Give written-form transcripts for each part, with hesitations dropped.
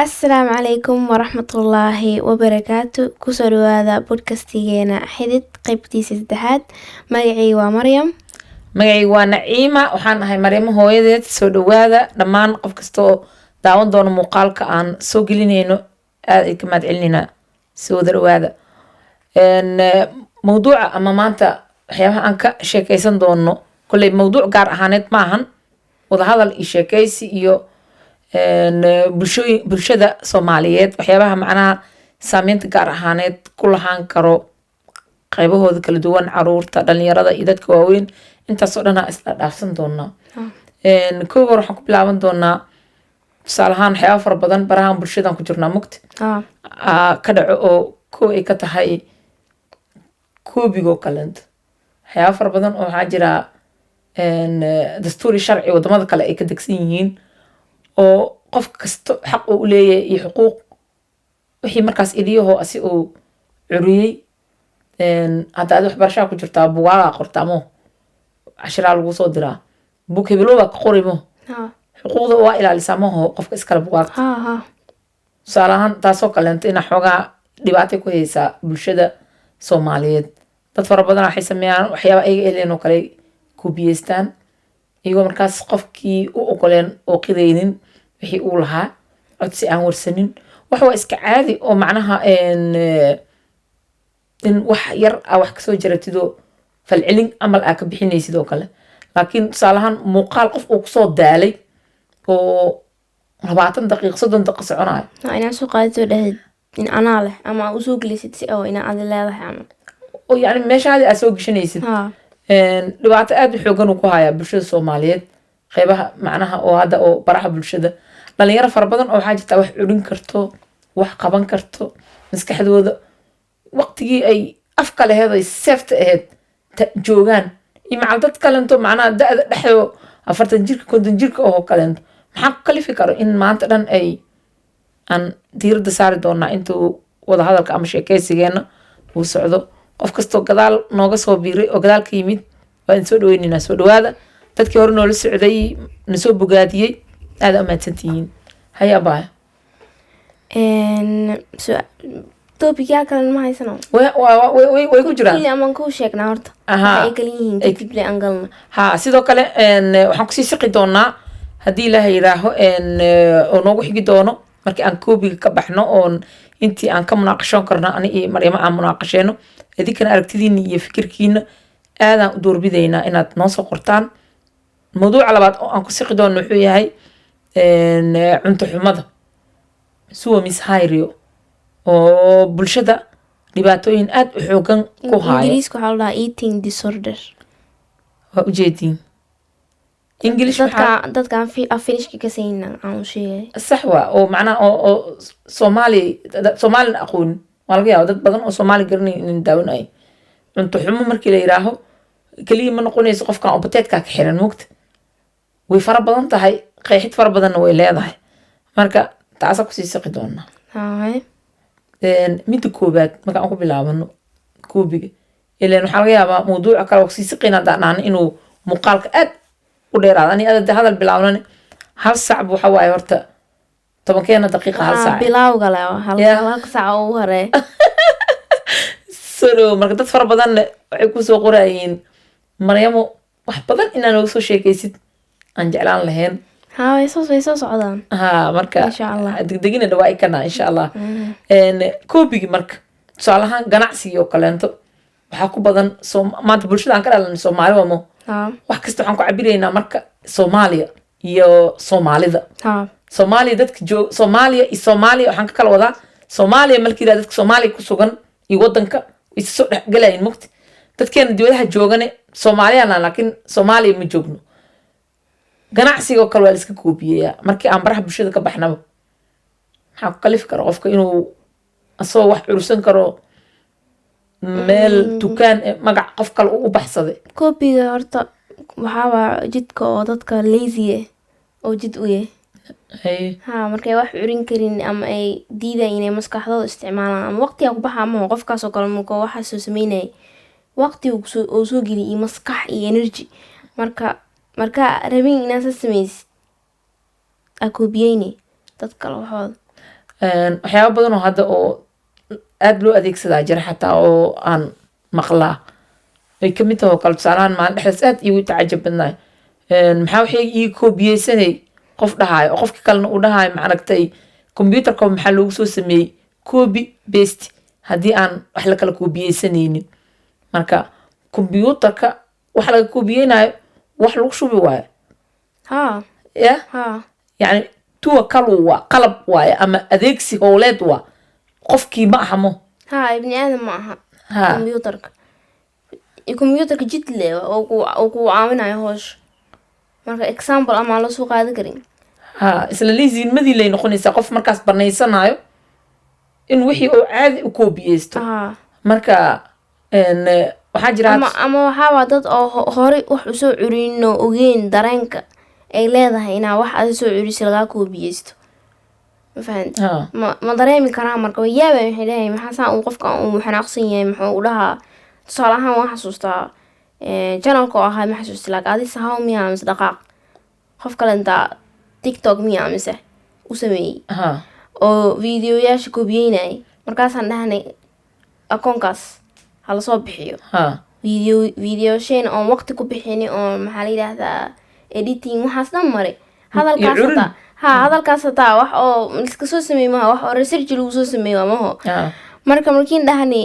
Asalaamu calaykum waraxmatullaahi wabarakaatu. Kusoo dhawaada podcastgeena xidid qaybtiisa saddexaad. Magacayga waa Maryam. magacayga waa Naciima, waxaan ahay Maryamo hooyadeed. Soo dhawaada dhammaan qof kasta oo daawan doono muuqaalka aan soo gelinayno, aad ay ka mahad celinayna. Soo dhawaada mawduuca ama maanta waxyaabaha aan ka sheekaysan doono, kolley mawduuc gaar ahaaneed maahan, wada hadal iyo sheekaysi iyo bulshada Soomaaliyeed waxyaabaha macnaha saameynta gaar ahaaneed ku lahaan karo qaybahooda kala duwan, caruurta, dhalinyarada iyo dadka waaweyn. intaasoo dhan isla dhaafsan doonaa. kow hore waxaan ku bilaaban doonaa tusaale ahaan waxyaaba fara badan barahan bulshadan ku jirnaa mugti ka dhaco oo kow ay ka tahay koobigoo kaleento. waxyaaba fara badan oo waxaa jira dastuuri sharci wadamada kale ay ka degsan yihiin oo qof kasto xaq uu leeyahay iyo xuquuq wixii markaas idiyahoo asi uu curiyey. hadda aad waxbarashaa ku jirtaa, bugaagaa qorta amo cashiraa lagu soo diraa, bug hebelowaa ka qorimo, xuquuqda waa ilaalisaa maho qofka iskale bugaagta. tusaale ahaan taasoo kaleento ina xoogaa dhibaatay ku haysaa bulshada Soomaaliyeed. dad fara badan waxay sameeyaan waxyaaba ayaga eleen oo kale kubiyeystaan iyagoo markaas qofkii u ogoleen oo qidaynin wixii uu lahaa, codsi aan warsanin. wax waa iska caadi oo macnaha in wax yar wax kasoo jaratidoo falcelin amal ka bixinaysid oo kale. laakiin tusaale ahaan muuqaal qof uu kusoo daalay oo 20 daqiiqo 30 daqiiqo soconayo inaa soo qaadato dhahid in anaa leh ama usoo gelisid si oo inaa adi leedahay ama oo yani meeshaadi aad soo geshanaysid. dhibaato aad u xoogan uu ku hayaa bulshada Soomaaliyeed qaybaha macnaha oo hadda oo baraha bulshada. dhalinyaro fara badan oo waxaa jirta wax curin karto, wax qaban karto, maskaxdooda waqtigii ay afka laheed ay seefta aheyd joogaan iyo macal dad kalento macnaha da-da dhexdoo 40 jirka 50 jirka oo kalento. maxaa ku kalifi karo in maanta dhan ay aan diirada saari doonaa intuu wada hadalka ama sheekaysigeena uu socdo. qof kastoo gadaal nooga soo biiray oo gadaal ka yimid waan soo dhaweynaynaa. soo dhawaada dadkii hore noola socday na soo bogaadiyey, aad amaadsantihiin. haya baaya topic-yaa kale ma haysano way ku jiraan kili amaan kuu sheegnaa horta Aha. ay kala yihiin kadib le aan galna. sidoo kale waxaan kusii shaqi doonaa haddii ilaahay yiraaho oo noogu xigi doono markii aan koobiga ka baxno oon intii aan ka munaaqashoon karno ani iyo Maryamo aan munaaqasheeno. idinkana aragtidiina iyo fikirkiina aadaan u doorbidaynaa inaad noo soo qortaan. mawduuca labaad oo aan ku shaqi doono wuxuu yahay cunto xumada suwa mishayriyo oo bulshada dhibaatooyin aad u xoogan ku haayo. ingiriiska waxaa la dhahaa eating disorder. waa ujeediin English dadkaan finishka ka sayna aan u sheegay. sax waa oo macnaha oo Soomaalian aqoon waa laga yaabaa dad badan oo Soomaali garanay in daawanay. cunto xumo markii la yiraaho kaliya ma noqonayso qofkan oo bateedka ka xiran mugta, way fara badan tahay, qeexid fara badanna way leedahay. marka taasa ku sii saqi doonaa. midda koobaad marka aan ku bilaabano koobiga ileen waxaa laga yaabaa mawduuca kale oo sii saqina daan inuu muuqaalka aad u dheeraado. ani aad hadal bilaabnani 1 saac waxa waaye horta 10 daqiiqo 1 saac bilawga la halka saac oo hore. soo marka dad fara badan waxay ku soo qorayeen Maryamo wax badan inaan uga soo sheekaysid aan jeclaan lahayn. way soo socdaan. marka Insha Allah. degdegina dhawaa kana insha Allah. koobigi marka tusaale ahaan ganacsiga oo kaleento waxaa ku badan maanta bulshada aan ka dhalanay Soomaali wamo wax kasta waxaan ku cabiraynaa marka Soomaaliya iyo Soomaalida. Soomaaliya dadka Soomaaliya iyo Soomaaliya waxaan ka kala wadaa Soomaaliya markii dadka Soomaaliya ku sugan iyo wadanka way soo dhaxgalayeen mugti. dadkeena dibadaha joogane Soomaaliyana laakiin Soomaaliya ma joogno. ganacsiga oo kale waa iska koobiyeeyaa markii aan baraha bulshada ka baxnaba. maxaa ku kalifi karo qofka inuu asoo wax cursan karo meel dukaan magac qof kale u baxsaday. koobiga horta waxaa jidka oo dadka lazy oo jid u yahay. markay wax curin karin ama ay diidaan inay maskaxdooda isticmaalaan ama waqtiga ku baxa ama qofkaas oo kale markuu waxa soo sameynay waqti uu soo geliyo maskax iyo energy. marka rabin inaad sameysid koobiyeyni dad kale waxooda waxyaaba badan oo hadda oo aada loo adeegsadaa jira xataa oo aan maqlaa ay kamid tahay oo kale tusaalahaan maalin dhexdaas aad iigu tacajab badnaay maxaa waxay ii koobiyeysanay qof dhahaayo oo qofka kalena uu dhahaayo maaragtay computerka maxaa loogu soo sameeyey copy paste haddii aan wax la kala koobiyeysanaynin marka computerka wax laga koobiyeynayo wax lagu shubi waayo ها ya ها yani tuwa kalu waa qalab waaye ama adeegsi howleed waa qofkii ma ahamo ها ابن آدم معها ها كمبيوترك الكمبيوترك جد لي وكو عاوناyo hoosh marka example ama la soo qaadi karin ha isla liisiinmadii lay noqonaysaa qof markaas banaysanayo in wixii uu caadi u koobiyeysto ها marka waxaa jira ama waxaa waa dad oo hore wax u soo curino ogeyn dareenka ay leedahay inaa wax aad soo curisi laga koobiyeysto ma fahanta ha ma dareemi karaa marka way yaabay waxay leeyahay maxaa saan uu qofka uu xanaaqsan yahay muxuu u dhahaa tusaale ahaan waan xasuustaa channelka oo ahaa ma xasuusti laakiin adi sahaw miyaa mise dhaqaaq qof kale intaa tiktok miyaa mise u sameeyey ha oo videoyaasha koobiyeynayay markaasaan dhahnay akoonkaas hala soo bixiyo ha videosheen oon waqti ku bixini oon maxaa la yidhaahdaa editing waxaas dhan mare iyo curin. hadalkaas hataa wax oo iska soo sameey maha wax oo research lagu soo sameeyo maho ha marka markiin dhahni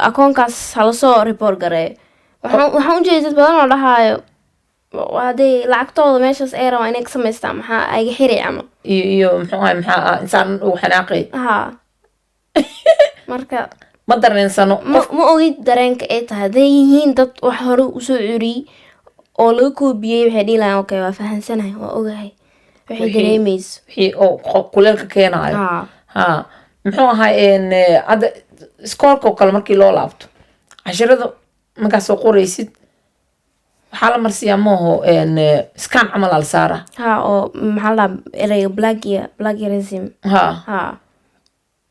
akoonkaas hala soo report gareeyo waxaan ujeeda dad badan oo dhahaayo hadday lacagtooda meeshaas ay rabaan inay ka samaystaan maxaa ayga xiri camal iyo muxuu ahay maxaa insaan uu xanaaqay haa marka ma dareensano ma ogid dareenka ay tahay hadday yihiin dad wax hore usoo curiyey oo laga koobiyey waxay dhihi lahayn okay waa fahansanahay waa ogahay waxay dareemayso wixii oo kuleelka keenaayo haa ha muxuu ahay hadda iskoolka oo kale markii loo laabto cashirada markaas soo qoraysid waxaa la marsiyaa maaho scan camal al saara haa oo maxaa la dhahaa ereyga plagiarism ha haa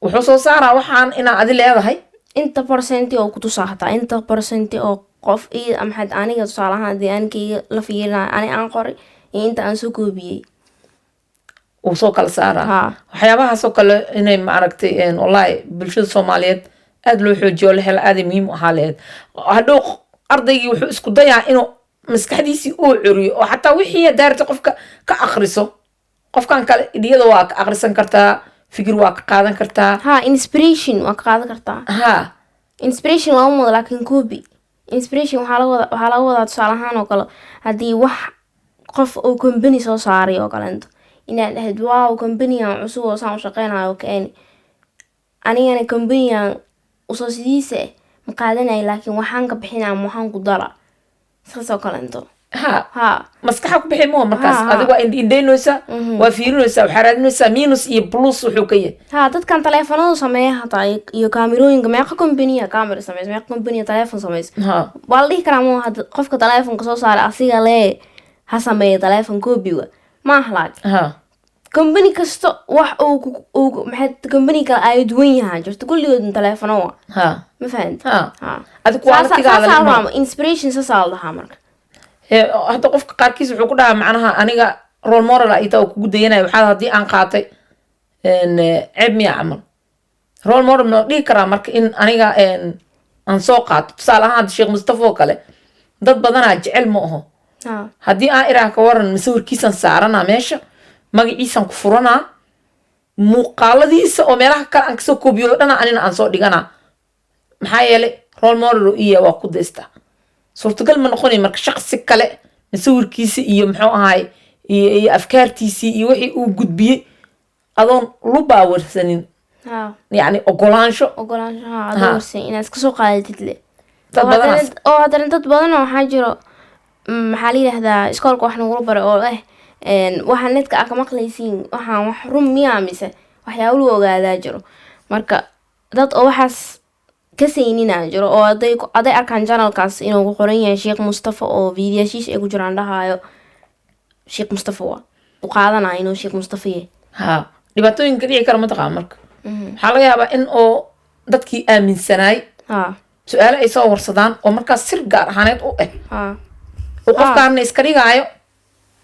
wuxuu soo saaraa waxaan inaa adi leedahay inta percenti oo kutusaa hataa inta percenti oo qof ii maxaad aniga tusaale ahaan haddii anikayga la fiirinayo ani aan qoray iyo inta aan soo koobiyey uu soo kala saaraa haa waxyaabahaasoo kale inay maaragtay wallaahi bulshada soomaaliyeed aada loo xoojiyo la helo aaday muhiim u ahaa laheyd hadhow ardaygii wuxuu isku dayaa inuu maskaxdiisii uu curiyo oo xataa wixii daarta qofka ka akriso qofkan kale idiyada waa ka akrisan kartaa fikir waa ka qaadan kartaa haa inspiration waa ka qaadan kartaa ha inspiration lama wado laakiin copy inspiration waxaa laga wadaa tusaale ahaan oo kale haddii wax qof oo company soo saaray oo kaleento inaad dhahayd wow company-gan cusub oo saan u shaqeynayo keeni anigana company-gan usoo sidiisa ma qaadanay laakiin waxaan ka bixinaa ama waxaan ku dara saas oo kaleento ha haa maskaxa ku bixi moo markaas Ha, ha. adiga waa indhaynaysaa waa fiirinaysaa waxaa raadinaysaa minus iyo plus wuxuu ka yahay haa dadkan taleefanadu sameeya hataa iyo kaamirooyinka meeqa company-a kaamira sameysa meeqa company-a taleefon sameysa ha waa la dhihi karaa ma hadda qofka taleefonka soo saaray asiga lee ha sameeya taleefon copy-ga ma aha laakiin ha company kasta wax uu maxay company kale ay duwan yahaan jirto kulligood taleefano waa ha ma fahanti ha haa adigu waa laftigaada saasaa leh raama inspiration saasaa la dhahaa marka hadda qofka qaarkiis wuxuu ku dhahaa macnaha aniga role model ah itaa kugu dayanaya waxaa haddii aan qaatay ceeb miya camal role model ma dhihi karaa marka in aniga aan soo qaato tusaale ahaan sheekh mustafa oo kale dad badanaa jecel ma aho haa haddii aan iraa ka waran masawirkiisan saaranaa meesha magaciisan ku furanaa muuqaaladiisa oo meelaha kale aan kasoo koobiyo oo dhana anina aan soo dhiganaa maxaa yeelay role model oo iya waa ku daystaa suurtagal ma noqonay marka shaqsi kale masawirkiisa iyo muxuu ahaay iyo afkaartiisii iyo wixii uu gudbiyey adoon lu baawarsanin haa yacni ogolaansho ogolaanshaha Haa. aad warsan inaad iska soo qaadatid le dad badanaas oo haddana dad badan oo waxaa jiro maxaa la yidhaahdaa iskoolka wax nagula baray oo waxaa netka aa ka maqlaysiin waxaan wax run miyaa mise waxyaaba lagu ogaadaa jiro marka dad oo waxaas ka sayninaa jiro oo aday arkaan janalkaas inuu ku qoran yahay sheekh mustafa oo videoshiis ay ku jiraan dhahaayo sheekh mustafa waa u qaadanaya inuu sheekh mustafa yahay ha dhibaatooyinka dhici kara mataqaan marka waxaa laga yaabaa in oo dadkii aaminsanaay haa su-aale ay soo warsadaan oo markaas sir gaar ahaaneed u ah haa oo qofkaana iska dhigaayo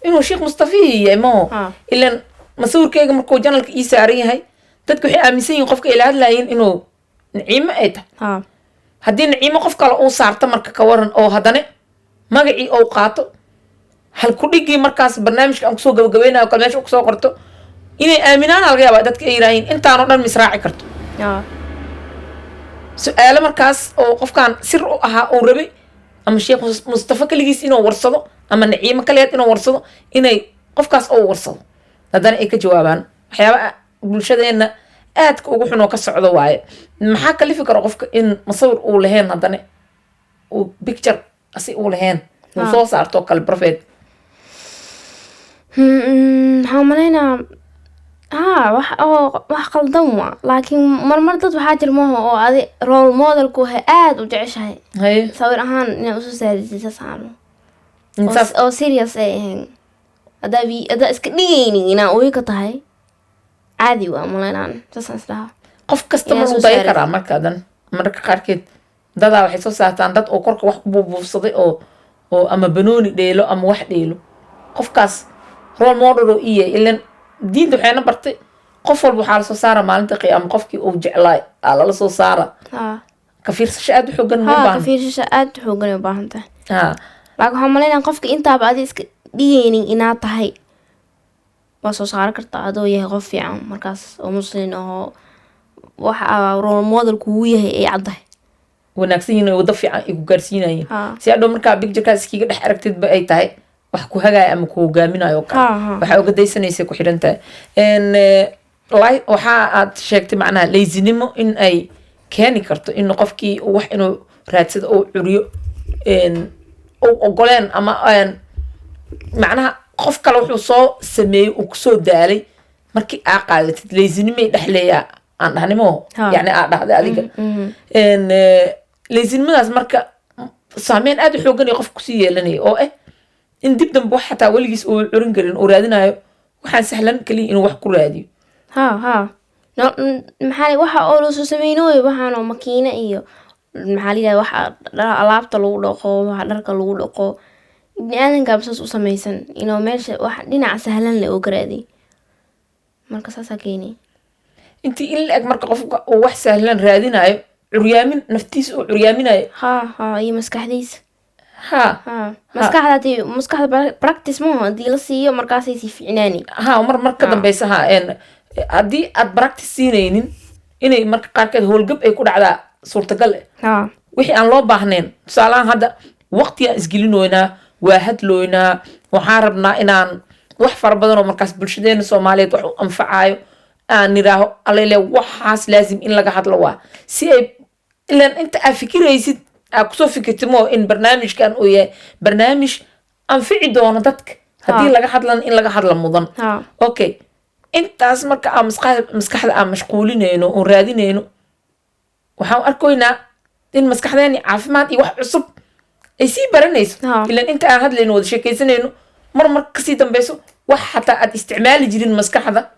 inuu sheekh mustafa yahay moo haa ilan masawirkeyga markuu janalka ii saaran yahay dadku waxay aaminsan yihiin qofka ila hadlaayeen inuu naciimo ay tahay haddii naciimo qof kale uu saarto marka ka waran oo haddana magacii ou qaato hal ku dhigii markaas barnaamijka aan kusoo gabagabeynayo kale meesha kusoo qorto inay aaminaan laga yaabaa dadka ay yiraahiin intaanoo dhan misraaci karto su-aalo markaas oo qofkaan sir u ahaa uu rabay ama sheekh mustafa kaligiis inuu warsado ama naciimo kaligeed inuu warsado inay qofkaas oo warsado haddana ay ka jawaabaan waxyaaba bulshadeena aadka ugu xun oo ka socdo waaye maxaa kalifi karo qofka in masawir uu lahayn haddana uu picture asi uu lahayn uu soo saarto kale prophet waxaan malaynaa wax qaldan waa laakiin marmar dad waxaa jir maaha oo adi role modelku waxay aada u jeceshahay sawir ahaan inaad usoo saarisid sasaano oo serious ay ahayn haddaa iska dhigaynin inaa uika tahay caadi waa malaynaan saasaan isdhahaa qof kasta maruu daya karaa markaadan mararka qaarkeed dadaa waxay soo saartaan dad oo korka wax ku buubuufsaday oo ama banooni dheelo ama wax dheelo qofkaas role model oo iya ilan diinta waxayna bartay qof walba waxaa lasoo saara maalinta qiyaama qofkii uu jeclaay aa lala soo saara ka fiirsasho aada u xoogan ka fiirsasho aada u xoogan ay u baahan tahay laakiin waxaan malaynaa qofka intaaba adi iska dhigaynin inaad tahay waa soo saari kartaa adoo yahay qof fiican markaas oo muslin ahoo waxa role model kugu yahay ay caddahay wanaagsan yihiin waddo fiican ay ku gaarsiinayeen si hadhow markaa picturekaas iskiga dhex aragtidba ay tahay wax ku hagaaya ama ku hogaaminayo kale waxaa uga daysanaysa ku xidhan tahay waxaa aad sheegtay macnaha laysinimo in ay keeni karto in qofkii wax inuu raadsado oo curiyo u ogoleen ama macnaha qof kale wuxuu soo sameeyey uu kusoo daalay markii aa qaadatid laysinimay dhexleeyaa aan dhahnimo yani aa dhahday adiga laysinimadaas marka saameyn aada u xoogan qof kusii yeelanaya oo in dib dambe wax xataa weligiis uu curin karin uu raadinayo waxaan sahlan kaliya inuu wax ku raadiyo maxaa waxa oo lasoo sameynooyo waxaanoo makiina iyo maxaa layidhaha waxa alaabta lagu dhaqo waxa dharka lagu dhaqo ibni aadankaaba saas u samaysan inuu meesha wax dhinaca sahlan leh oo ka raadiy marka saasaa keenay intii in la eg marka qofka uu wax sahlan raadinayo curyaamin naftiisa uu curyaaminayo iyo maskaxdiisa maskaxda practice maaha hadii la siiyo markaasay sii ficnaani mar ka dambeysa haddii aad practice siinaynin inay marka qaarkeed howlgab ay ku dhacdaa suurtagal wixii aan loo baahnayn tusaalahaan hadda waqtigaan isgelinoynaa waa hadlooynaa waxaan rabnaa inaan wax fara badan oo markaas bulshadeena soomaaliyeed wax u anfacayo aan nidhaaho alele waxaas laasim in laga hadlo waa si ay ilan inta aad fikiraysid aa kusoo fikirtimo in barnaamijkan uu yahay barnaamij anfici doono dadka haddii laga hadlan in laga hadla mudan okay intaas marka aan maskaxda aan mashquulinayno oon raadinayno waxaan arkoynaa in maskaxdeeni caafimaad iyo wax cusub ay sii baranayso ilan inta aan hadlayno wada sheekaysanayno mar kasii dambeyso wax xataa aad isticmaali jirin maskaxda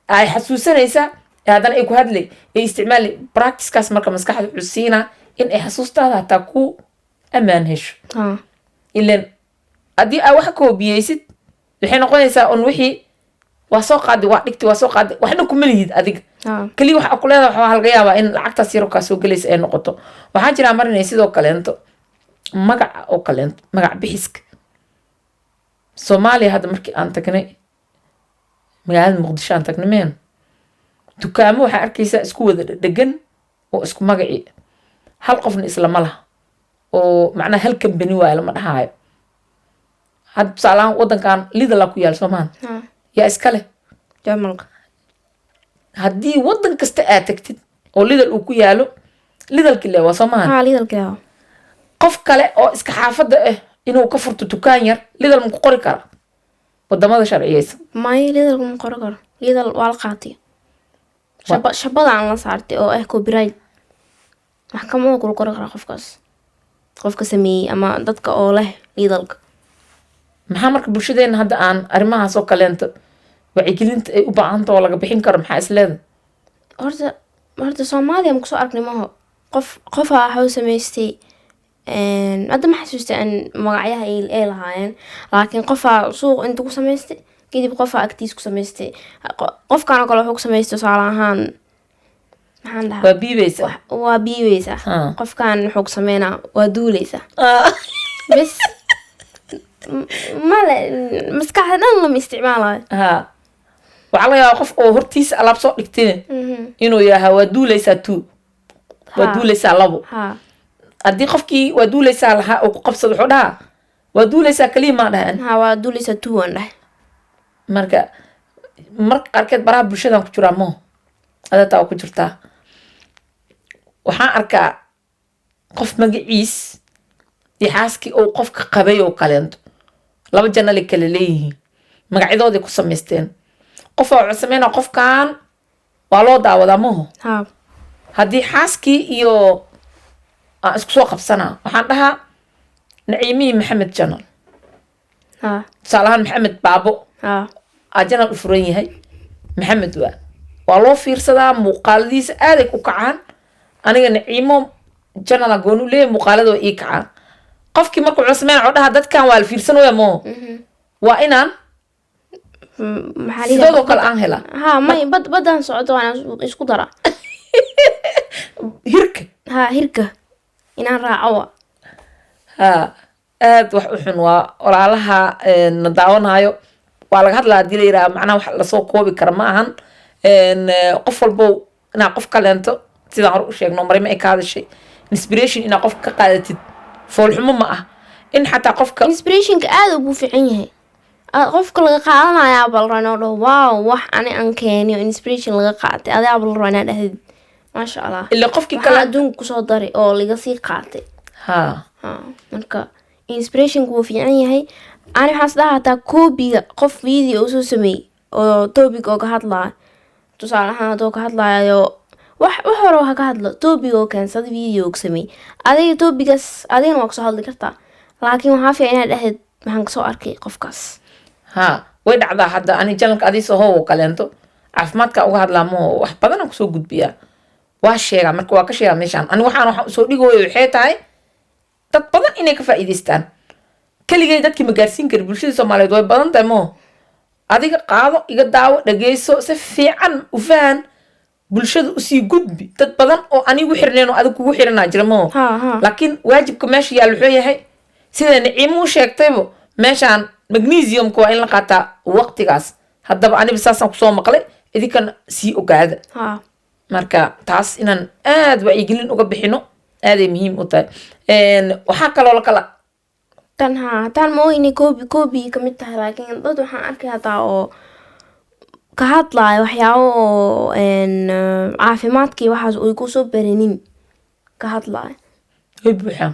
ay xasuusanaysaa haddana ay ku hadlay ay isticmaali practicekaas marka maskaxda wuxuu siinaa in ay xasuustaada hataa ku ammaan hesho ilan haddii aa wax koobiyeysid waxay noqonaysaa un wixii waa soo qaadi waa dhigti waa soo qaadi waxna kuma lihid adiga kaliya waxa ku leedahay waxaa laga yaabaa in lacagtaas yaro kaa soo gelaysa ay noqoto waxaa jiraa marinay sidoo kaleento magaca oo kaleento magac bixiska soomaaliya hadda markii aan tagnay magaalada muqdisho aan tagnay meen dukaamo waxaa arkaysaa isku wada dhegan oo isku magaci hal qofna islama laha oo macnaha hal kambani waayo lama dhahaayo hadda tusaalahaan wadankan lidala ku yaal soomaan yaa iska leh jamalka haddii wadan kasta aad tagtid oo lidal uu ku yaalo lidalkii le waa soomaan lidalka qof kale oo iska xaafada ah inuu ka furto dukaan yar lidal maku qori kara wadamada sharciyeysa may lidalka ma qori karo lidal waa la qaatay shabada aan la saartay oo copyright maxkamada kula qori karaa qofka sameeyey ama dadka oo leh lidalka maxaa marka bulshadeena hadda aan arrimahaas oo kaleento wacyigelinta ay u baahanta oo laga bixin karo maxaa isleeda horta soomaaliya makusoo aragnay maho qofaa waxau samaystay hadda ma xasuustay an magacyaha ay lahaayeen laakiin qofaa suuq inta ku samaystay kadib qofa agtiis ku samaystay qofkaan oo kale wuxuu ku samaystay tusaale ahaan maxaan dhahaa waa biibaysa qofkaan wuxuu ku sameynaa waa duulaysa bes male maskaxda dhan lama isticmaalayo waxaa laga yaabaa qof oo hortiisa alaab soo dhigtay inuu yahaa waa duulaysaa waa duulaysaa labo haddii qofkii waa duulaysaa lahaa oo ku qabsado wuxuu dhahaa waa duulaysaa kaliya maa dhahan waa duulaysaa aan dhahay marka qaarkeed baraha bulshadan ku jiraa mo adataa waa ku jirtaa waxaan arkaa qof magaciis iyo xaaskii oo qofka qabay oo kaleento 2 janale kale leeyihiin magacyadoodii ku samaysteen qof oo sameeyna qofkan waa loo daawadaa mo haddii xaaskii iyo isku soo qabsana waxaan dhahaa Naciimi Maxamed Janal salahan Maxamed Baabo Janal u furan yahay Maxamed waa loo fiirsadaa muuqaaladiisa aad ay ku kacaan aniga Naciimo Janal goonu leeyahay muuqaalada ii kacaan qofkii markuu cusmaan oo dhaha dadkan waa la fiirsanooyaa mo waa inaan sidoo kale aan hela may badan socdo waan isku dara hirka inaan raaco aad wax u xun waa walaalaha na daawanayo waa laga hadlaa hadii la yiraahdo macnaha wax la soo koobi kara ma ahan qof walbo inaa qof kaleento sidaan hore u sheegno marimo ay ka hadashay inspiration inaa qof ka qaadatid foolxumo ma ah in xataa qofka inspirationka aad ugu fiican yahay qofka laga qaadanayaa bal rano dhaw wow wax ani aan keeniyo inspiration laga qaatay adaa bal rano dhahdid maasha Allah illa qofkii kale adduun ku soo daray oo laga sii qaatay marka inspiration ku fiican yahay ani waxaan dhahataa koobiga qof video soo sameeyay oo topic oo ka hadlaa tusaale ahaan oo ka hadlaayo wax hore oo ka hadlo topic oo kansad video oo sameeyay adiga topigas adina waa soo hadli kartaa laakiin waxa fiican inaad dhahdid maxaan soo arkay qofkaas way dhacdaa hadda ani channelka adiisoo hoo kaleento caafimaadka uga hadlaa mo wax badan ku soo gudbiyaa waa sheega marka waa ka sheega meeshan ani waxaan soo dhigooyo waxay tahay dad badan inay ka faa'iideystaan kaligay dadkii ma gaarsiin kari bulshada Soomaaliyeed way badan tahay mo adiga qaado iga daawo dhageyso si fiican u faham bulshada u sii gudbi dad badan oo anigu xirneen oo adigu kugu xirnaa jira mo laakiin waajibka meesha yaal wuxuu yahay sida Naciimo sheegtaybo meeshan magnesium waa in la qaataa waqtigaas haddaba aniga saasan ku soo maqlay idinkan sii ogaada marka taas inaan aad wacyigelin uga bixino aad ay muhiim u tahay waxaa kaloo la kala tan ma inay koobi ka mid tahay laakiin dad waxaan arkay hataa oo ka hadlaayo waxyaabo oo caafimaadkii waxaas ay ku soo baranin ka hadlaayo way buuxaan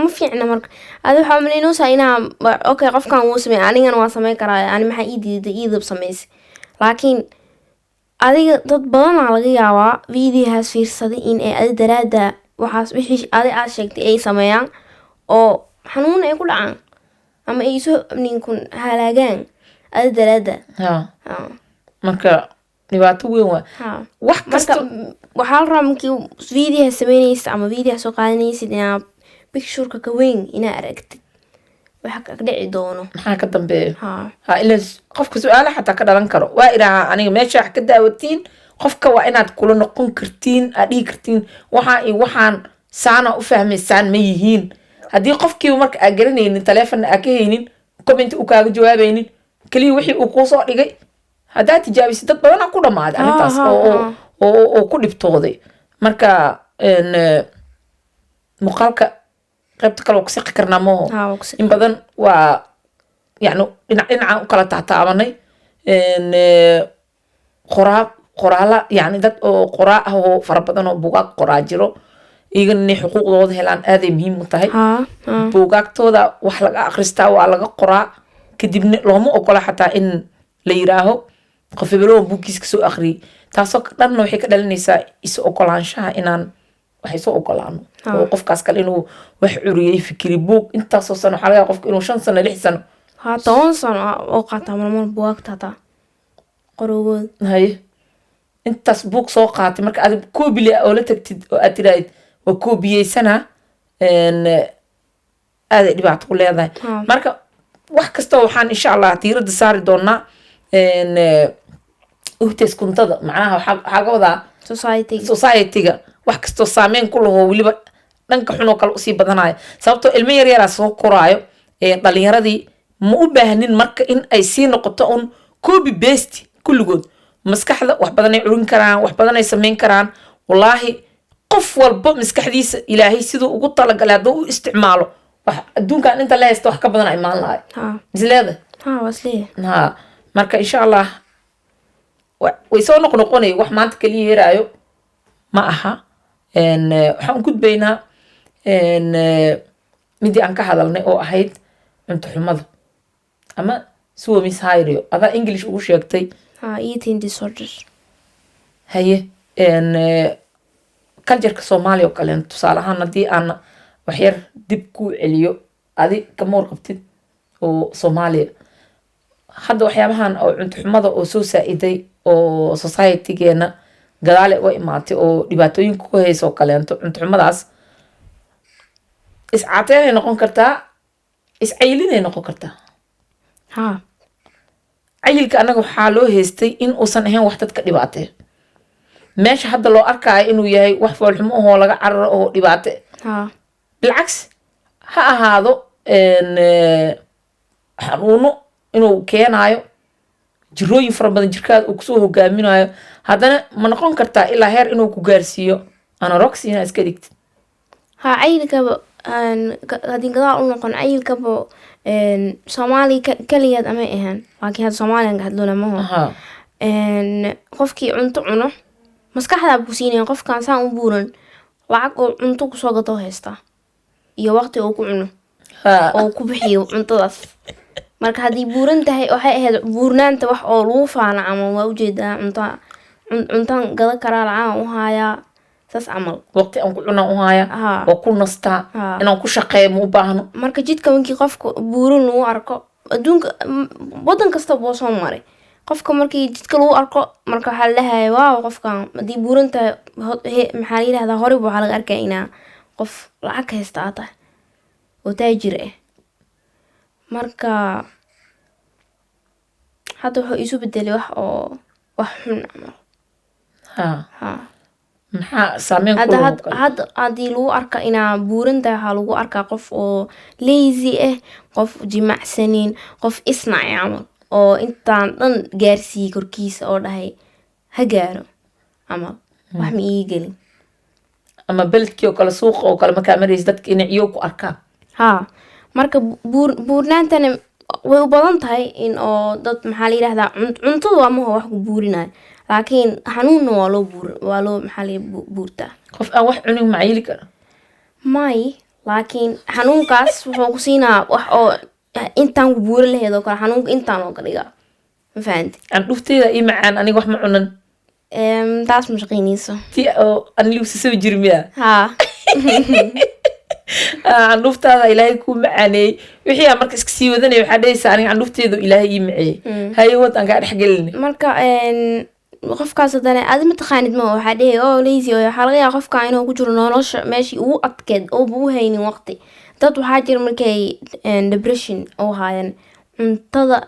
ma fiicna marka adi waxaa malaynaysaa inaa okay qofkan wuu sameeyay anigana waa sameyn karaa ani maxaa ii diiday iidab samaysay laakiin adiga dad badanaa laga yaabaa videohaas fiirsaday in ay adi daraada waxaas wixii adi aad sheegtay ay sameeyaan oo xanuun ay ku dhacaan ama ay soo ninkun halaagaan adi daraada marka dhibaato weyn waa wax kasta waxaa la rabaa markii videoha sameynaysa ama videoha soo qaadanaysid inaa pictureka ka weyn inaa aragtid waxa ka dhici doono maxaa ka dambeeyo ilaa qofka su'aalo xataa ka dhalan karo waa ilaa aniga meesha wax ka daawatiin qofka waa inaad kula noqon kartiin aad dhihi kartiin waxaan saana u fahmaysaan ma yihiin haddii qofkiiba marka aad garanaynin taleefonna aad ka haynin comment uu kaaga jawaabaynin kaliya wixii uu kuu soo dhigay haddaad tijaabisid dad badanaa ku dhammaaday arrintaas oo ku dhibtooday marka muuqaalka qaybta kale waa ku siqi karnaa maho in badan waa yani dhinacaan u kala taataabanay qoraala yani dad oo qoraa ah oo fara badan oo buugaag qoraa jiro iyagana inay xuquuqdooda helaan aaday muhiim u tahay buugaagtooda wax laga akhristaa waa laga qoraa kadibna looma ogola xataa in la yiraaho qof hebeloo buugkiis ka soo akhriyay taasoo dhanna waxay ka dhalinaysaa is ogolaanshaha inaan waxay soo ogolaano oo qofkaas kale inuu wax curiyay fikri buug intaasoo sano waxaa laga yaabaa qofka inuu 5 sano 6 sano 10 sano oo qaataa marmar buugta hataa qorowgood haye intaas buug soo qaatay marka aad koobile oo la tagtid oo aad tiraahid waa koobiyeysana aad dhibaato ku leedahay marka wax kasta waxaan insha Allah diiradda saari doonaa uhtes kuntada macnaha waxaa ka wadaa society-ga wax kastoo saameyn ku laho weliba dhanka xun oo kale usii badanaya sababtoo ilmo yaryaraa soo koraayo dhalinyaradii ma u baahnin marka in ay sii noqoto un copy paste kulligood maskaxda wax badan ay curin karaan wax badan ay sameyn karaan wallaahi qof walba maskaxdiisa ilaahay siduu ugu talagalay hadduu u isticmaalo wax adduunkan inta la haysto wax ka badan ay imaan lahay misleeda marka insha Allah way soo noqonay wax maanta kaliya yeeraayo ma aha waxaan gudbaynaa midii aan ka hadalnay oo ahayd cunto xumada ama Miss Hayrio adaa English ugu sheegtay eating disorder haye culture-ka Soomaaliya oo kale tusaale ahaan haddii aan wax yar dib ku celiyo adi kama warqabtid oo Soomaaliya hadda waxyaabahan oo cunto xumada oo soo saa'iday oo society-geena gadaale u imaatay oo dhibaatooyinka ku hayso kaleento cunto xumadaas iscaateynay noqon kartaa iscaylinay noqon kartaa cayilka anaga waxaa loo haystay in uusan ahayn wax dadka dhibaatee meesha hadda loo arkaayo inuu yahay wax foolxumo ahoo laga cararo oo dhibaate bilcaks ha ahaado xanuuno inuu keenaayo jirooyin fara badan jirkaada uu kusoo hogaaminayo haddana ma noqon kartaa ilaa heer inuu ku gaarsiiyo anorexia inaad iska dhigtid cayilkaba haddii gadaal u noqon cayilkaba Soomaaliya kaliyaad amay ahaan laakiin hadda Soomaaliyan ka hadlona maho qofkii cunto cuno maskaxdaa buu siinaya qofkaan saan u buuran lacag oo cunto kusoo gato haystaa iyo waqti uu ku cuno oo ku bixiyo cuntadaas marka haddii buuran tahay waxay ahayd buurnaanta wax oo lagu faana ama waa ujeedaa cuntaan gada karaa lacag u haayaa saas camal waqti aan ku cunaa u haya oo ku nastaa inaan ku shaqeeyo ma u baahno marka jidka markii qofka buuran lagu arko adduunka wadan kasta buu soo maray qofka markii jidka lagu arko marka waxaa la dhahayaa waaw qofkan haddii buuran tahay maxaa la yidhahdaa horey waxaa laga arkaya inaa qof lacag haysta aad tahay oo taajir ah marka hadda wuxuu isu bedelay wax xun camal maxaa saameyn ku hadda haddii lagu arka inaa buuran tahay waxaa lagu arkaa qof oo lazy ah qof jimacsanin qof isnacay camal oo intaan dhan gaarsiiyey korkiisa oo dhahay ha gaaro camal wax ma ii gelin ama beledkii oo kale suuqa oo kale markaa maraysa dadka inay ciyo ku arkaan marka buurnaantana way u badan tahay in oo dad maxaa la yidhahdaa cuntada waa maho wax ku buurinayo laakiin xanuunna waa loo maxaa la buurtaa qof aan wax cunin ma cayili karo may laakiin xanuunkaas wuxuu ku siinaa wax oo intaan ku buura laheed oo kale xanuunka intaan oo ka dhigaa ma fahanti candhufteyda ii macaan aniga wax ma cunan taas ma shaqaynayso ti oo anigu sisaba jiri miya candhuftaada ilaahay kuu macaaneeyey wixii aan marka iska sii wadanaya waxaa dhahaysaa aniga candhufteedu ilaahay ii maceeyey haye wad aan kaa dhexgelinay marka qofkaas haddana aad ma taqaanid ma waxaa dhehe oo lazy oo waxaa laga yaaba qofka inuu ku jiro nolosha meeshii ugu adkeed ooba u haynin waqti dad waxaa jira markay depression oo haayaan cuntada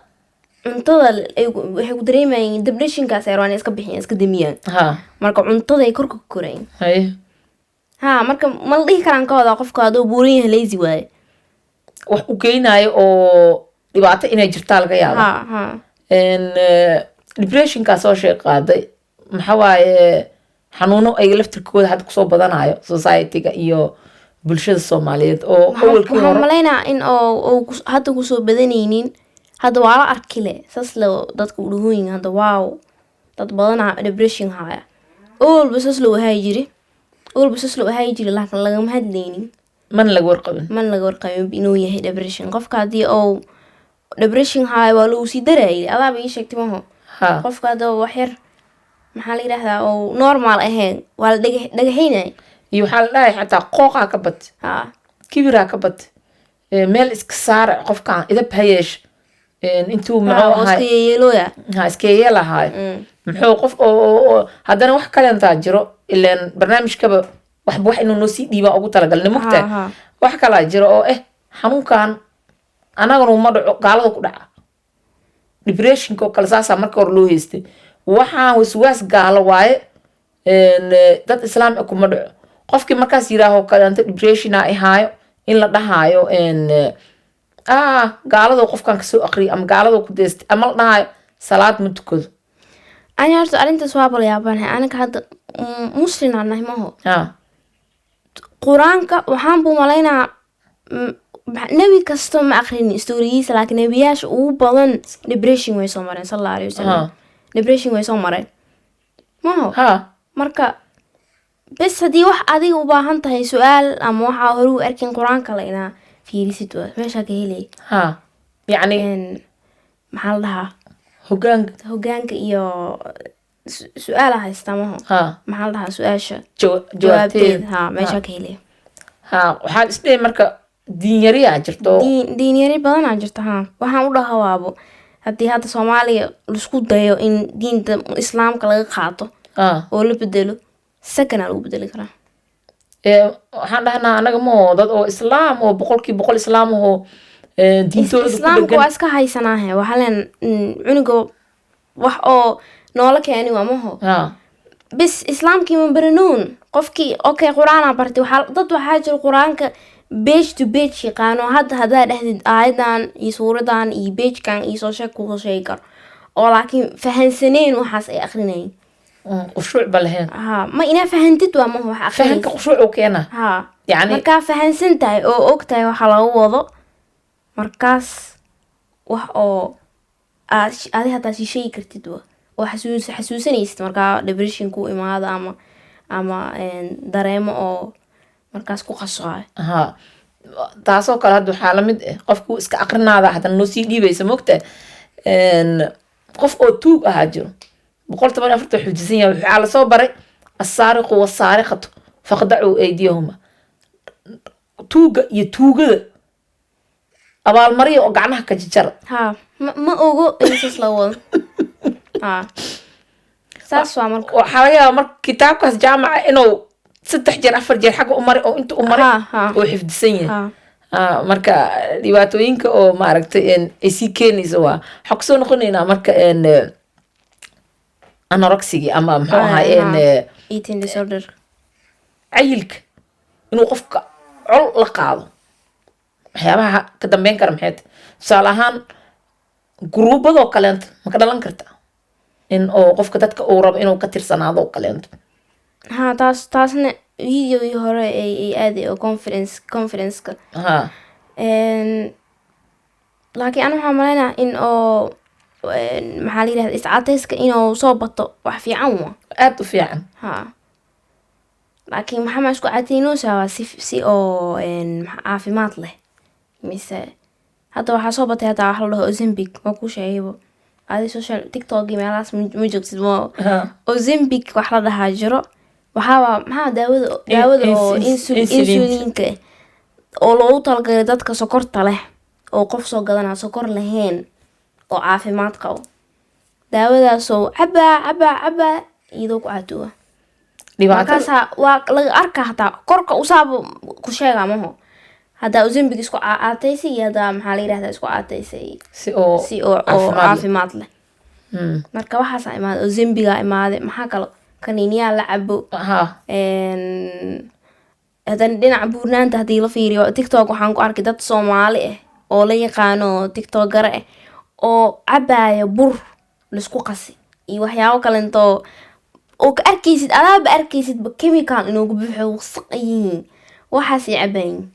waxay ku dareemayeen depressionkaas ay rabaan iska bixiyaan iska damiyaan marka cuntada ay korka ku korayeen marka ma la dhihi karaan ka wadaa qofka hadduu buuran yahay lazy waaye wax u geynayo oo dhibaato inay jirtaa laga yaaba depressionkaa soo sheeg qaaday maxaa waaye xanuuno ay laftirkooda hadda kusoo badanayo society-ga iyo bulshada Soomaaliyeed oo awalkii hore waxaan malaynaa in oo hadda kusoo badanaynin hadda waa la arkile saas loo dadka u dhahooyin hadda waaw dad badanaa depression haya awalba saas loo ahay jiri laakiin lagama hadlaynin man laga warqabin inuu yahay depression qofka haddii oo depression haya waa loo sii darayay adaaba ii sheegtay maho qofka hadda wax yar maxaa la yidhahdaa oo normal ahayn waa la dhagaxaynay iyo waxaa la dhahay xataa qooqaa ka bat kibiraa ka bat meel iska saara qofkaan idab ha yeesha intuu iska yeelahay muxuu qof oo haddana wax kalentaa jiro ileen barnaamijkaba waxba wax inuu noo sii dhiibaa ugu talagalnay mugtaa wax kalaa jiro oo xanuunkan anagana uma dhaco gaalada ku dhaca depressionka oo kale saasaa marka hore loo haystay waxaan waswaas gaalo waaye dad islaam ah kuma dhaco qofkii markaas yiraaho kaleento depressiona ahaayo in la dhahaayo gaalada qofkan kasoo aqriya ama gaalada ku deystay ama la dhahaayo salaad ma tukado ani horta arrintaas waa bal yaabanahay aniga hadda muslim aan nahay maho qur-aanka waxaan buu malaynaa nebi kasta ma aqrini storiyiisa laakiin nebiyaasha ugu badan depression way soo mareen sallallahu alayhi wasallam depression way soo mareen maho marka bes haddii wax adiga u baahan tahay su-aal ama waxaa hore u arkin qur-aanka la inaa fiirisid waa meeshaa ka helay yacni maxaa la dhahaa hogaanka iyo su-aala haysta maho maxaa la dhahaa su-aasha jawaabteed meeshaa ka helay waxaan isdhahay marka diinyariyaa jirto diinyari badanaa jirta waxaan u dhahawaabo haddii hadda soomaaliya laisku dayo in diinta islaamka laga qaato oo la bedelo sakanaa lagu bedeli karaa waxaan dhahnaa anaga maho dad oo islaam oo 100% islaam ahoo diintooda islaamka waa iska haysanaahe waxaa leen cunuga wax oo noola keeni waa maho bis islaamkii ma baranoon qofkii okay qur-aanaa bartay dad waxaa jira qur-aanka page to page yaqaano haddaa dhahdid aayadan iyo suuradan iyo pagekan iyo soo sheegi karo oo laakiin fahansaneen waxaas ay aqrinayin khushuuc ba lahayn ma inaa fahantid waa maho wax fahanka khushuuc u keena yani markaa fahansan tahay oo og tahay waxa laga wado markaas wax oo adi hataa shisheegi kartid oo xasuusanaysid markaa depression ku imaado ama dareemo oo markaas ku qasaayo taasoo kale hadda waxaa lamid qofku iska aqrinaada haddana noo sii dhiibaysa mogta qof oo tuug ahaa jiro 114 xujisan yahay waxaa lasoo baray assaariqu wasaariqatu faqdacuu aydiyahuma tuuga iyo tuugada abaalmariya oo gacnaha ka jijara ma ogo insaas la wado saas waa marka waxaa laga yaaba marka kitaabkaas jaamaca inuu 3 jeer 4 jeer xagga u maray oo inta u maray oo xifdisan yahay marka dhibaatooyinka oo maaragtay ay sii keenaysa waa waxaa kusoo noqonaynaa marka anorexiga ama muxuu ahaa eating disorder cayilka inuu qofka col la qaado waxyaabaha ka dambeyn kara maxay tahay tusaale ahaan guruubadoo kaleento ma ka dhalan karta in oo qofka dadka uu rabo inuu ka tirsanaado kaleento taasna videogii hore ay aaday oo conferenceka laakiin ana waxaa malaynaa in oo maxaa la yidhahda iscadayska inuu soo bato wax fiican waa aada u fiican laakiin maxaa isku cadaynoosaa waa si oo caafimaad leh mise hadda waxaa soo batay hadda wax la dhaho ozembic waa ku sheegaybo adi social tiktok meelahaas ma joogtid ozembic wax la dhahaa jiro waxaa maxaa daawada oo insulinka oo loogu talagalay dadka sokorta leh oo qof soo gadanaa sokor lahayn oo caafimaad qabo daawadaasoo cabaa iyadoo ku caatuwa markaasa waa laga arkaa hataa korka usaaba ku sheegaa maho haddaa ozembic isku caataysay iyo haddaa maxaa la yidhahdaa isku caataysay si oo caafimaad leh marka waxaasaa imaada ozembigaa imaade maxaa kalo kaniiniyaa la cabo haddana dhinaca buurnaanta haddii la fiiriyo tiktok waxaan ku arkay dad soomaali ah oo la yaqaano tiktokara ah oo cabaaya bur laisku qasi iyo waxyaabo kalentoo oo ka arkaysid adaaba arkaysidba chemical inoogu buuxo wasaq yihiin waxaasay cabayin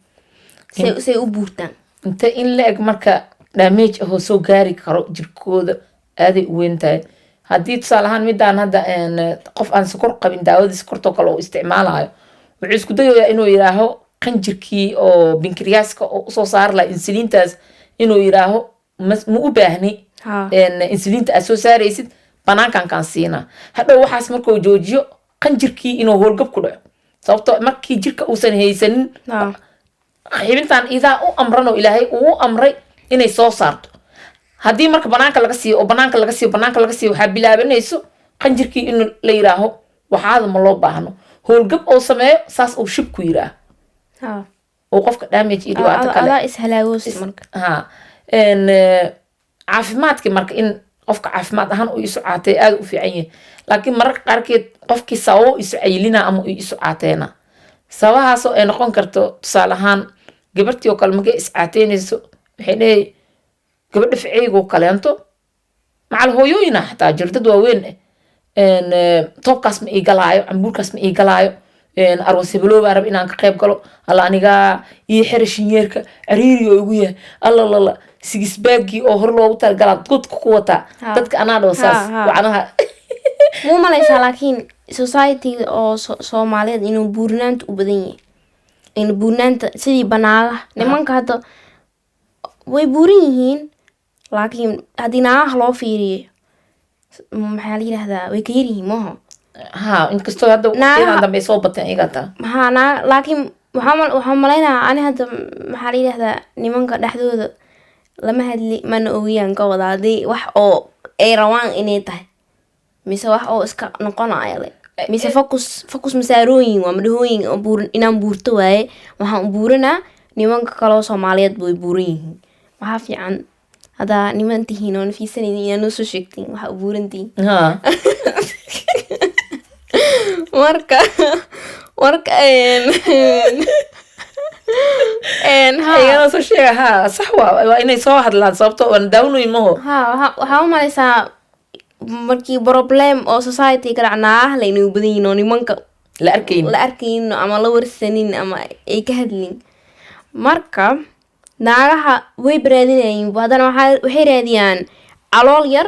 say u buurtaan inta in la eg marka damage ahoo soo gaari karo jirkooda aaday u weyn tahay haddii tusaale ahaan midaan hadda qof aan sokor qabin daawadii sokortoo kale oo isticmaalayo wuxuu isku dayayaa inuu yidhaaho qanjirkii oo binkiriyaaska oo usoo saari laha insuliintaas inuu yidhaaho ma u baahni insuliinta aad soo saaraysid banaankan kaan siinaa hadhow waxaas markuu joojiyo qanjirkii inuu howlgab ku dhaco sababtoo markii jirka uusan haysanin xibintan idaa u amran oo ilaahay uu amray inay soo saarto haddii marka banaanka laga siiyo oo banaanka laga siiyo waxaa bilaabanayso qanjirkii in la yidhaaho waxaada ma loo baahno howlgab oo sameeyo saas uu shib ku yidhaah oo qofka damage iyo dhibaato kale caafimaadkii marka in qofka caafimaad ahaan uu isu caatay aad u fiican yahay laakiin mararka qaarkeed qofkii sababo isu caylina ama uu isu caateena sababahaasoo ay noqon karto tusaale ahaan gabartii oo kale markay is caateynayso waxay leeyahay gabadha ficeygo kaleento macal hooyooyina xataa jiro dad waaweyn toobkaas ma ii galaayo cambuurkaas ma ii galaayo aroos hebelooba rab inaan ka qayb galo alla anigaa iyo xira shinyeerka cariiri oo igu yahay allalala sigisbaagii oo hor loogu talagala godka ku wataa dadka anaa dhaho saas wacnaha muu malaysaa laakiin society oo soomaaliyeed inuu buurnaanta u badan yahay in buurnaanta sidii banaagaha nimanka hadda way buuran yihiin laakiin haddii naagaha loo fiiriyo maxaa la yidhahdaa way ka yaryihiin maaha inkastoo hadda waqtiyadan dambe soo bateen iyaga taa laakiin waxaa malaynayaa ani hadda maxaa la yidhahdaa nimanka dhexdooda lama hadli mana ogiyaan ka wada haddii wax oo ay rabaan inay tahay mise wax oo iska noqonaya le mise focus masaarooyin waa madhahooyin inaan buurto waaye waxaan buuranaa nimanka kaloo soomaaliyeed way buuran yihiin waxaa fiican haddaa niman tihiin oo nafiisanaynin inaad noo soo sheegtiin waxaa u buurantihiin marka igana soo sheega sax waa inay soo hadlaan sababto aan daawnoy maho waxaa u malaysaa markii problem oo society ka dhacnaa layna u badan yihin oo nimanka la arkayn ama la warsanin ama ay ka hadlin marka naagaha way baraadinayin haddana waxay raadiyaan calool yar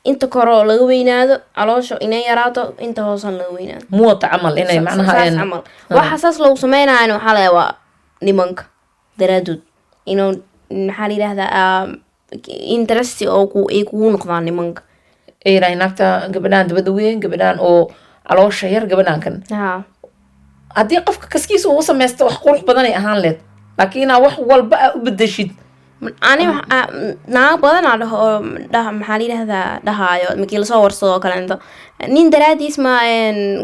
inta koroo laga weynaado caloosha inay yaraato inta hoosan laga weynaado muwata camal inay macnaha camal waxa saas loogu sameynaayo waxaa la waa nimanka daraadood inuu maxaa la yidhahdaa interest oo ay kugu noqdaan nimanka ay yidhahay naagta gabadhaan dabada weyn gabadhaan oo caloosha yar gabadhaan kan haddii qofka kaskiisa uu samaysta wax qurux badanay ahaan leed laakiin inaa wax walba aa u bedeshid ani naaga badanaa dhaho oo maxaa la yidhahdaa dhahaayo markii lasoo warsado oo kaleento nin daraadiis ma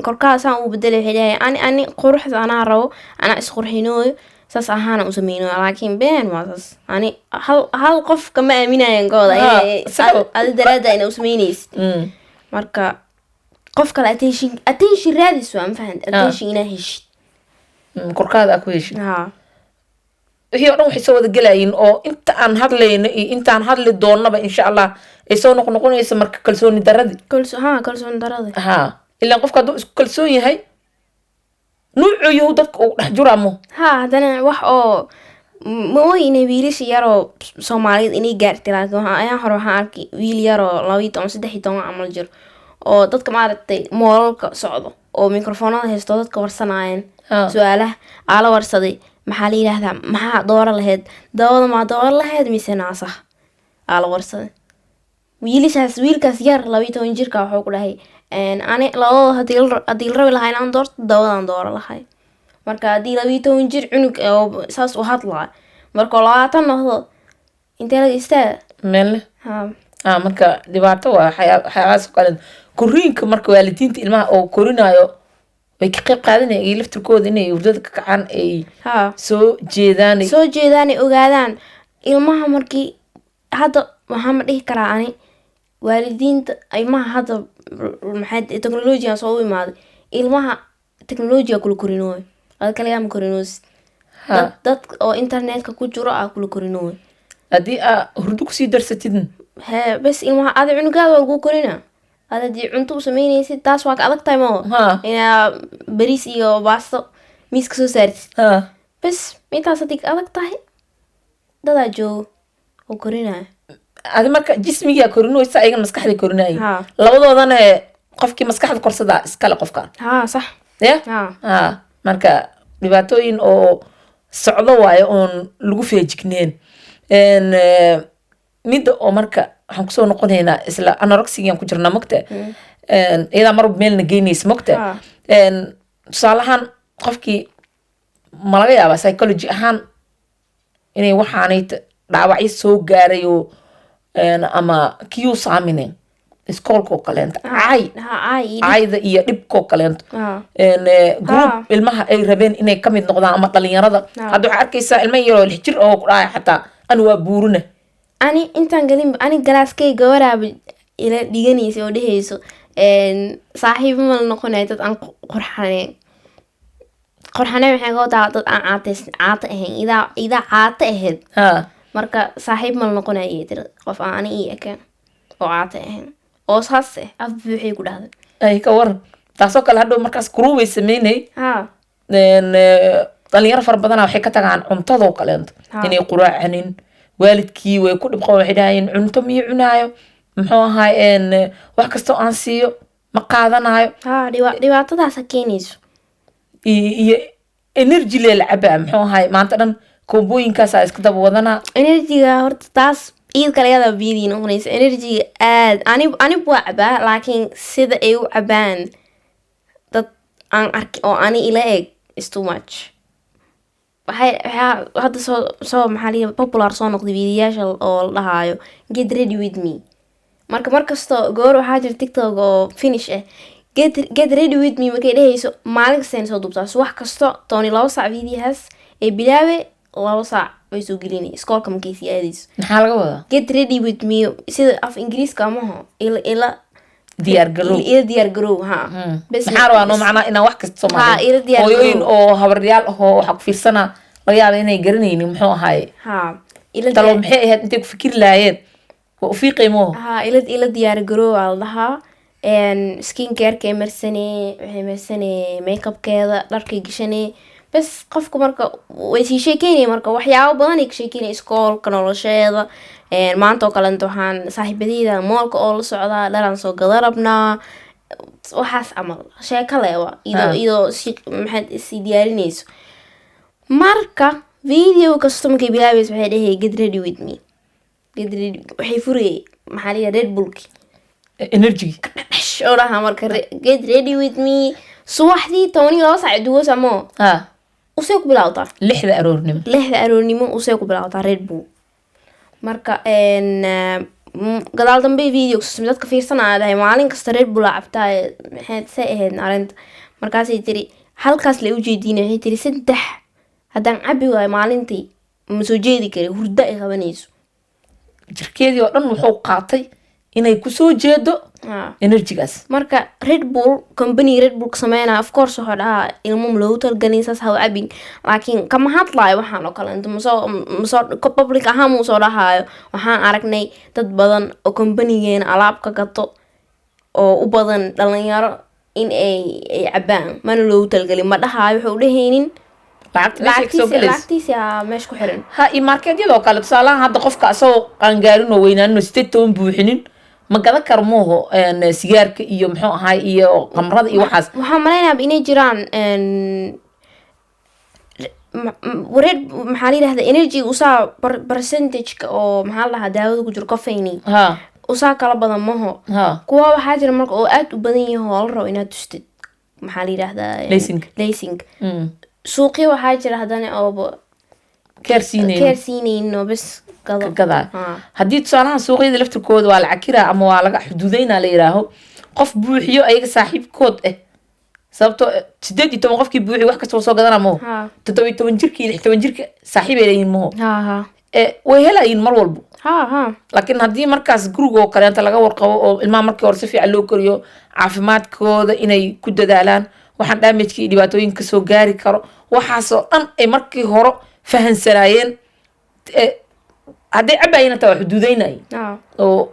korkaasaan u bedelay waxay dhahay ani quruxda anaa rabo anaa isqurxinooyo saas ahaana u sameynooyo laakiin been waa saas ani hal qof kama aaminayan kooda adi daraada ina u sameynaysid marka qof kale attention raadis waa mafahant attention inaa heshid korkaada aa ku heshid wixii o dhan waxay soo wada gelayiin oo inta aan hadlayno iyo intaan hadli doonaba insha allah ay soo noqnoqonaysa marka kalsooni daradii kalsooni daradi ilaan qofka hadduu isku kalsoon yahay nuucuyu dadka uu dhex juraamo haddana wax oo ma oy inay wiilasha yaroo soomaaliyeed inay gaartay laakiin ayaan hore waxaan arkay wiil yaroo 12-13 camal jiro oo dadka maaragtay moolalka socdo oo mikrofoonada haysto dadka warsanaayeen su-aalaha aala warsaday maxaa la yidhaahdaa maxaa dooro lahayd dawada maa dooro lahayd mise naasah aala warsaday wiilkaas yar 12 jirka waxuu ku dhahay ani labadooda haddii la rabi lahaa inaan doorto dawadaan dooro lahay marka haddii 12 jir cunug oo saas u hadlaa markoo 20 noqdo intee laga istaaga meelle marka dhibaato waa waxyaabahaas kale koriinka marka waalidiinta ilmaha oo korinaayo way ka qayb qaadanayaan iyo laftirkooda inay urdada ka kacaan ay soo jeedaan ogaadaan ilmaha markii hadda waxaa ma dhihi karaa ani waalidiinta ilmaha hadda maxay technology soo u imaaday ilmaha technology kula korinooy ad kaliya ma korinoosid dad oo internetka ku jiro kula korinooy haddii hurdo kusii darsatid bes ilmaha ada cunugaada waa lagu korina ada dii cunto u sameynaysid taas waa ka adag tahay mao inaa bariis iyo baasto miiska soo saartid bes intaas haddii ka adag tahay dadaa joogo oo korinaya adi marka jismigaa korinoysa ayagan maskaxda korinaya labadoodana qofkii maskaxda korsadaa iskale qofka sax marka dhibaatooyin oo socdo waayo oon lagu feejigneen midda oo marka waxaan kusoo noqonaynaa isla anorexigan ku jirnaa mogta iyadaa marba meelna geynaysa mogta tusaalahaan qofkii ma laga yaabaa psychology ahaan inay waxaanay dhaawacyo soo gaaray oo ama kiyuu saaminen iskoolkoo kaleento cayda iyo dhibkoo kaleento group ilmaha ay rabeen inay kamid noqdaan ama dhalinyarada hadda waxaa arkaysaa ilma yaroo 6 jir oo ku dhahaya xataa ani waa buurina ani intaan galin ani galaaskayga waraaba ila dhiganaysa oo dhehayso saaxiibo ma la noqonayo dad aan qurxaneen waxay ka wadaa dad aan caata ahayn idaa caata ahayd marka saaxiib ma la noqonayo iyo tiri qof aan ani ii ekaan oo caata ahayn oo saas af buuxay ku dhahday ay ka waran taasoo kale hadhow markaas kuruubay sameynay dhalinyaro fara badana waxay ka tagaan cuntadoo kaleento inay quraacanin waalidkii way ku dhibqo waxay dhahayeen cunto miyo cunaayo muxuu ahaay wax kastoo aan siiyo ma qaadanayo dhibaatadaasa keenayso iyo energy lee la cabaa muxuu ahaay maanta dhan koobooyinkaasaa iska daba wadanaa enerjiga horta taas iid kaleyadaa biyadii noqonaysa enerjiga aad anib waa cabaa laakiin sida ay u cabaan dad aan arki oo ani ila eg is too much waxay hadda soo maxaa liya popular soo noqday vidiyaasha oo la dhahaayo get ready with me marka markastoo goor waxaa jira tiktok oo finish get ready with me markay dhehayso maalin kastaan soo duubtaa wax kasto 12 saac videohaas ee bilaabe 2 saac way soo gelinay iskoolka markaysi aadayso maxaa laga wadaa get ready with me sida af ingiriiska amaho ila diyaar garow maxaa rabaa noo macnaa inaan wax kasta Soomaaliya hooyooyin oo habaryaal ahoo waxaa ku fiirsanaa laga yaaba inay garanaynin muxuu ahaaye talo maxay ahayd intay ku fikir lahaayeen waa u fiiqaymo ila diyaar garow aa la dhahaa skin careka waxay marsanee makeupkeeda dharkay gashanee bas qofka marka way sii sheekeynaya marka waxyaabo badan ay ka sheekeynaya iskoolka nolosheeda maanta oo kalenta waxaan saaxiibadeyda moolka oo la socdaa dharaan soo gada rabnaa waxaas camal sheeko leewa iyadoo maxaad isi diyaarinayso marka video kasta markay bilaabayso waxay dhahey get ready with me waxay furayay maxaa liya red bullki energy oo dhaha marka get ready with me subaxdii 12 saac duwas amo usay ku bilawdaa 6 aroornimo usay ku bilawdaa red bull marka gadaal dambe video dadka fiirsanaya dhahay maalin kasta red bull cabtaa maxaad say ahayd arinta markaasay tiri halkaas la u jeedinay waxay tiri 3 haddaan cabi waayo maalintii ma soo jeedi kari hurda ay qabanayso jirkeedii oo dhan wuxuu qaatay inay ku soo jeedo energygaas marka red bull company red bull sameeyna of course waxa dhaha ilmo loo talgalin saas haw cabin laakiin kama hadlaayo waxaan oo kale inta ma public ahaan mu soo dhahayo waxaan aragnay dad badan oo company-geena alaab ka gato oo u badan dhalinyaro in ay cabaan mana loo talgalin ma dhahayo wuxuu dhahaynin lacagtiisa meesha ku xiran iyo marketyadoo kale tusaalahaan hadda qofka asagoo qaangaarin oo weynaanin oo 18 buuxinin ma gadan karo mooho sigaarka iyo muxuu ahaay iyo qamrada iyo waxaas waxaan malaynayaa inay jiraan red maxaa la yidhahdaa energy usaa percentage-ka oo maxaa la dhahaa daawada ku jiro caffeine usaa kala badan maho kuwa waxaa jira marka oo aad u badan yaho oo la rabo inaad tustid maxaa la yidhahdaa lacing suuqyo waxaa jira haddana oo keersiinayno bas gadaa haddii tusaalahan suuqyada laftirkooda waa lacag kiraa ama waa laga xuduudeyna la yidhaaho qof buuxiyo ayaga saaxiibkood sababto 18 qofkii buuxiyo wax kasta soo gadana maho 17 jirka iyo 16 jirka saaxiib ay leeyihiin maho way helayiin mar walbo laakiin haddii markaas gurigoo kaleenta laga warqabo oo ilmaha markii hore si fiican loo koriyo caafimaadkooda inay ku dadaalaan waxaan damage iyo dhibaatooyinka soo gaari karo waxaasoo dhan ay markii hore fahansanaayeen hadday cabaayeen taa waa xuduudeynay oo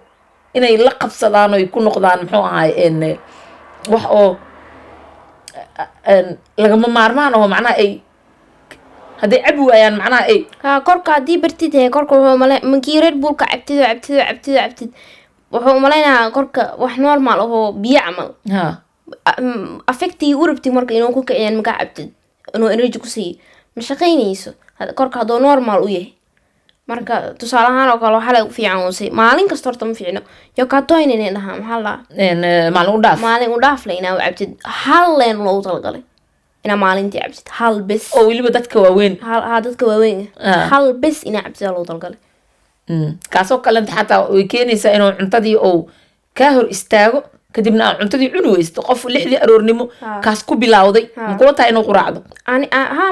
inay la qabsadaan oo ku noqdaan muxuu ahaay wax oo lagama maarmaan oo macnaha ay hadday cabi waayaan macnaha ay korka haddii bartid korka wuxuu mankii red bullka cabtid wuxuu malaynayaa korka wax normal ahoo biyo camal affectii u rabti marka inuu ku kiciyaan makaa cabtid inuu energy ku siiyo ma shaqaynayso korka hadduu normal u yahay marka tusaale ahaan oo kale waxaa lagu fiican uusay maalin kasta horta ma fiicno yokatoyn inay dhahaa maxaa la maalin u dhaaf le inaa cabtid hal leen loogu talagalay inaa maalintii cabtid hal bes oo weliba dadka waaweyn dadka waaweyn hal bes inaa cabtid loogu talagalay kaasoo kalenta xataa way keenaysaa inuu cuntadii ou kaa hor istaago kadibna aan cuntadii cuni weysto qof 6 aroornimo kaas ku bilowday ma kula tahay inuu quraacdo ani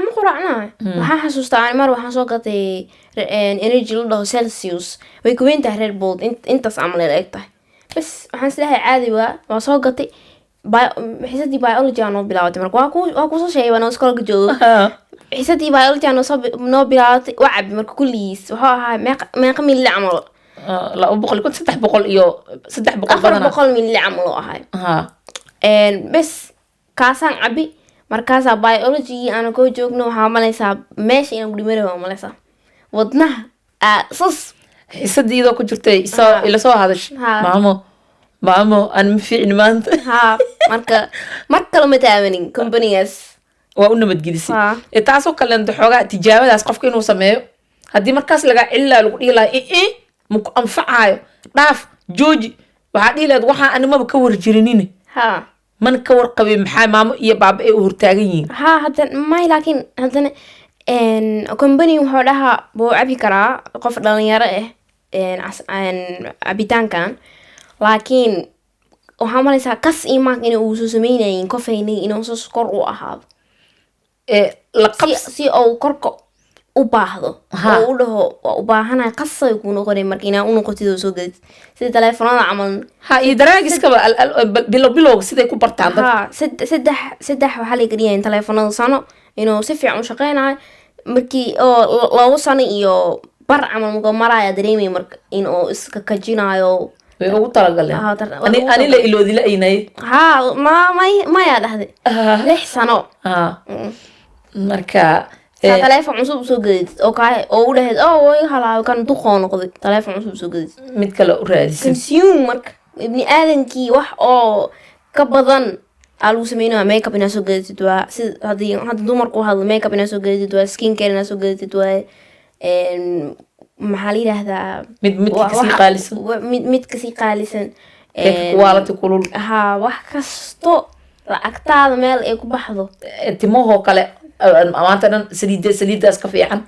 ma quraacnaa waxaan xasuustaa ani mar waxaan soo gatay energy la dhaho Celsius way ku weyn tahay Red Bull intaas camal ay tahay bas waxaan isleeyahay caadi waa soo gatay xiisadii biology aan noo bilaawatay marka waa ku soo sheegay waan iskoolka joogo xiisadii biology aan noo bilaawatay waa cabi marka kulligiis wuxuu ahaa meeqa milli camal 300 iyo 300 badan 400 milli camal oo ahay bas kaasaan cabi markaasaa biology aan koo joogno waxaa malaysaa meesha inaan gudhimari waa malaysaa wadnaha sas xiisadiidoo ku jirtay ila soo hadash maamo aan ma fiicin maanta marka mar kale ma taamanin companigaas waa u nabadgelisay taasoo kaleento xoogaa tijaabadaas qofka inuu sameeyo haddii markaas lagaa celilaa lagu dhihi lahaa maku anfacaayo dhaaf jooji waxaa dhihi lahayd waxaa animaba ka warjirinine mana ka warqabay maxaa maamo iyo baaba ay u hortaagan yihiin laakiin haddana company wuxuu dhahaa buu cabi karaa qof dhalinyaro cabitaankan laakiin waxaa malaysaa kas imaanka inay uu soo sameynayeen kofeynay inuu soo kor u ahaado si uu korka u baahdo oo u dhaho waa u baahanahay qasay ku noqonay marka inaa u noqotid oo soo gadid sida telefoonada camal iyo daraagiskaba bilowga siday ku bartaan saddex waxaa la geliyaa in telefoonada sano inuu si fiican u shaqeynayo markii oo 2 sano iyo bar camal muga maraya dareemay marka in uu iska kajinayo way ugu talagaleen ani la iloodi la aynay maya dhahday 6 sano marka telefoon cusub soo gadid oo u dhahayd way halaaw kan duqoo noqday telefoon cusub soo gadid mid kale u raadisay consume marka ibni aadankii wax oo ka badan lagu sameynaa makeup inaa soo gadid waa sida hadda dumarku hadlo makeup inaa soo gadid waa skin care inaa soo gadid waa maxaa la yiraahdaa mid kasii qaalisan quality kulul wax kasto lacagtaada meel ay ku baxdo timahoo kale maanta dhan saliidaas ka fiican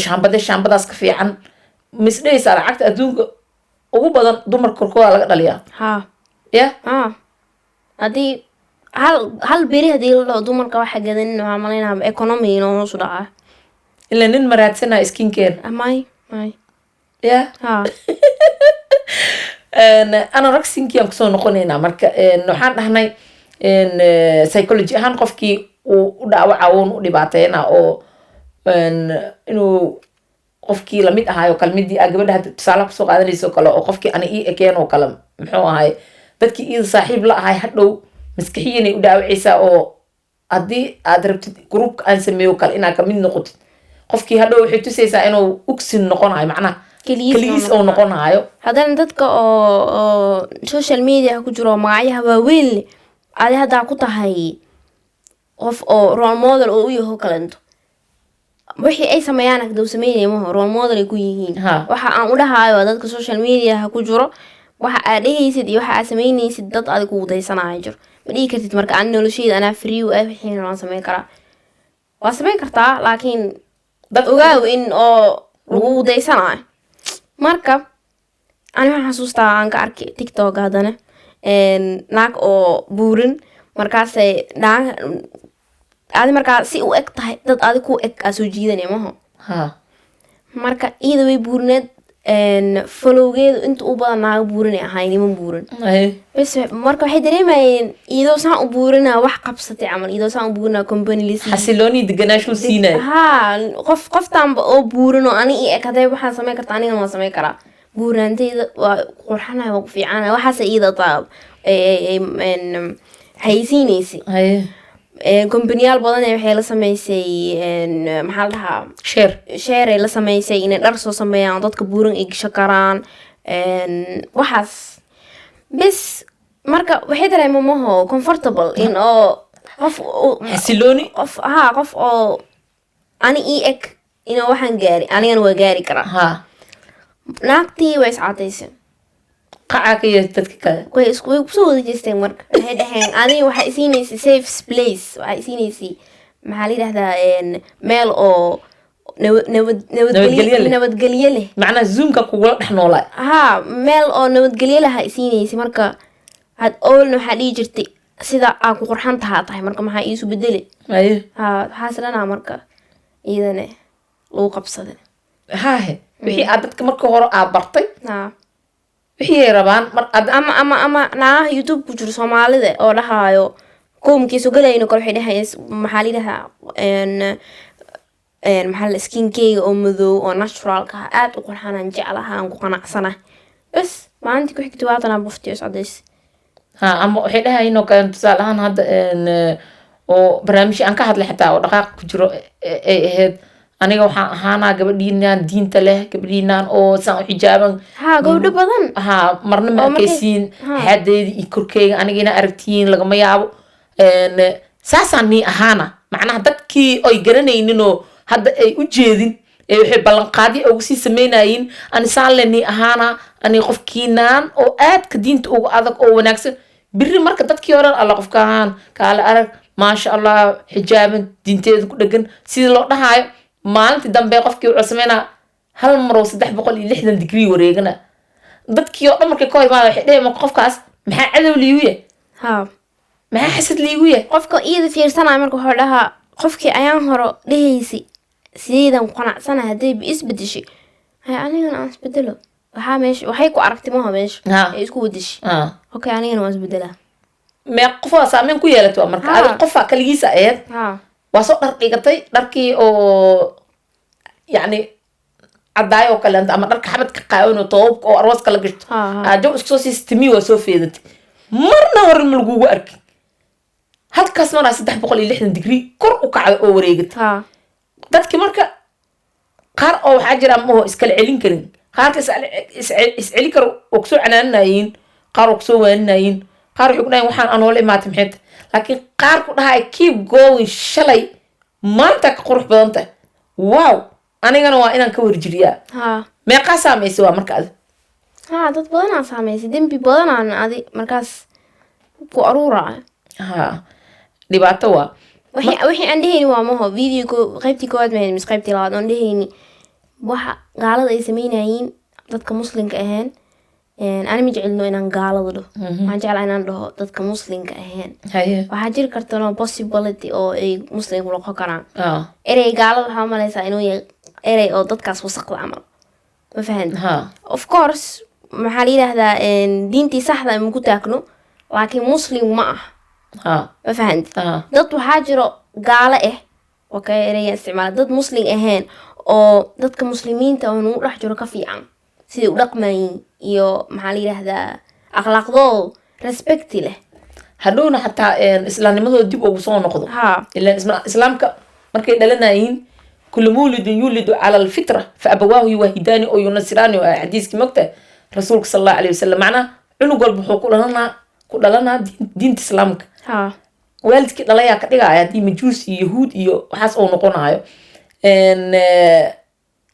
shaambadaas ka fiican misdhaysaa lacagta adduunka ugu badan dumar korkooda laga dhaliyaa haddii hal beri hadii la dhaho dumarka waxa gadan waxaa malaynaa economy inoo hoos u dhacaa ila nin maraadsanaa skin care anorexinkii aan kusoo noqonaynaa marka waxaan dhahnay psychology ahaan qofkii uu u dhaawaca uun u dhibaateyna oo inuu qofkii lamid ahaayo kale midii gabadha hadda tusaale kusoo qaadanayso kale oo qofkii ani ii ekeen oo kale muxuu ahay dadkii iyada saaxiib la ahay hadhow maskaxiyanay u dhaawacaysaa oo haddii aad rabtid groupka aan sameeyo kale inaad kamid noqotid qofkii hadhow waxay tusaysaa inuu ugsin noqonayo macnaha keligiis oo noqonayo haddana dadka oo social media ku jiro magacyaha waaweyn adi haddaa ku tahay qof oo role model oo u yaho kalento wixii ay sameeyaan agdow sameynaya maho role model ay ku yihiin waxa aan u dhahayo dadka social media ku jiro waxa aad dhehaysid iyo waxa aad sameynaysid dad adig kugu daysanayo jiro ma dhihi kartid marka aan noloshayda anaa free wixii waan sameyn karaa waa sameyn kartaa laakiin dad ogaaw in oo lagu daysanayo marka ani waxaan xasuustaa aan ka arkay TikTok haddana naag oo buurin markaasay adi markaa si u eg tahay dad adi ku eg aa soo jiidanaya maho marka iyada way buurineed falowgeedu inta u badan naaga buurinay ahay niman buurin bas marka waxay dareemayeen iyadoo saan u buurina wax qabsatay camal iyadoo saan u buurina company lisi xasilooni deganaashu siinay qoftaanba oo buurin oo ani ii eg hadee waxaan sameyn kartaa anigana waan sameyn karaa buurinaanteyda waa qurxanahay waa ku fiicanahay waxaase iyada taa haysiinaysay companiyaal badan waxay la sameysay maxaa la dhahaa share ay la sameysay inay dhar soo sameeyaan dadka buuran ay gasho karaan waxaas bes marka waxay dareema maho comfortable in oo qof xasilooni qof oo ani ii eg inuu waxaan gaari anigana waa gaari karaa naagtii way iscadaysay qacaakiyo dadka kale way kusoo wada jeesteen marka waxay dhaheen adiga waxaa isiinaysay safe place waxaa isiinaysay maxaa la yidhahdaa meel oo nabadgelyo leh macnaha zoomka kugula dhex noolaa meel oo nabadgelyo leh ha isiinaysay marka had oolna waxaa dhihi jirtay sida aa ku qurxan tahaa tahay marka maxaa iisu bedeli haye waxaas dhanaa marka iyadana lagu qabsaday haahe wixii aad dadka marka hore aad bartay haa wixii ay rabaan mar ama naagaha youtube ku jiro soomaalida oo dhahaayo koomkiisu galayno kale waxay dhahayeen maxaa lidhahaa maxaa la skinkeyga oo madow oo naturalka ah aad u qurxanaan jeclaha aan ku qanacsana bas maalintii ku xigtay waatanaa bufti is cadays ha ama waxay dhahayin oo kale tusaale ahaan hadda oo barnaamijyo aan ka hadlay xataa oo dhaqaaq ku jiro ay ahayd aniga waxaan ahaanaa gabadhiinaan diinta leh gabadhiinaan oo saan u xijaaban haa gabdho badan marna ma arkaysiin xaadeedii iyo korkeyga aniga ina aragtiyiin lagama yaabo saasaan nii ahaana macnaha dadkii oy garanayninoo hadda ay u jeedin waxay ballanqaadyo ugu sii sameynayeen anisaan le nii ahaana ani qofkiinaan oo aadka diinta ugu adag oo wanaagsan biri marka dadkii hore alla qofka ahaan kaale arag maasha allah xijaaban diinteeda ku dhegan sidii loo dhahaayo maalintii dambe qofkii wuxuu sameynaa hal maroo 360 degree wareegana dadkii oo dhan markay ka hor imaada waxay dhaheen marka qofkaas maxaa cadow liigu yahay haa maxaa xasad liigu yahay qofka iyada fiirsanaya marka wuxuu dhahaa qofkii ayaan hore dhahaysi sideedan ku qanacsana hadday isbedeshay hay anigana aan isbedelo waxaa meesha waxay ku aragtay maha meesha ay isku wadashay okay anigana waan isbedelaa mee qofaa saameyn ku yeelatay marka adiga qofaa kaligiisa ahayd waa soo dhar dhigatay dharkii oo yacni caddaay oo kale ama dharka xabadka qaawan oo toobabka oo arooska la gashto aajo isku soo siistimi waa soo feedatay marna hore ma lagugu arkin halkaas maraa 360 degree kor u kacda oo wareegatay dadkii marka qaar oo waxaa jira maho iskala celin karin qaarka isceli karo oo kusoo canaananayiin qaar oo kusoo waaninayiin qaar waxay ku dhahayn waxaan anoola imaatay maxay tahay laakiin qaar ku dhahay keep going shalay maanta ka qurux badan tahay wow anigana waa inaan ka warjiriyaa meeqaa saameysay waa marka adi dad badanaa saameysay dembi badanaan adi markaas ku aruuraayo dhibaato waa wixii aan dhehayni waa maho video qaybtii koowaad mahayn mise qaybtii labaad oon dhehayni waxa gaalada ay sameynayiin dadka muslimka ahayn ani ma jecelno inaan gaalada dhaho waxaan jeclaa inaan dhaho dadka muslimka ahayn waxaa jiri karta no possibility oo ay muslimku noqon karaan erey gaalada waxaa umaleysaa inuu yahay erey oo dadkaas wasaqda camal ma fahanti of course maxaa la yidhaahdaa diintii saxda ma ku taagno laakiin muslim ma ah ma fahanti dad waxaa jiro gaalo ah okay ereyga isticmaala dad muslim ahayn oo dadka muslimiinta oo nagu dhex jiro ka fiican siday u dhaqmayiin iyo maxaa la yidhaahdaa akhlaaqdooda respecti leh hadhowna xataa islaamnimadooda dib ugu soo noqdo ilaan islaamka markay dhalanayiin kullu mawlidin yulidu cala alfitra fa abawaahu yuwahidaani oo yunasiraani oo xadiiskii mogta rasuulka sal allahu alayhi wasalam macnaha cunug walba wuxuu ku dhalanaa diinta islaamka waalidkii dhalayaa ka dhigaya haddii majuus iyo yahuud iyo waxaas oo noqonayo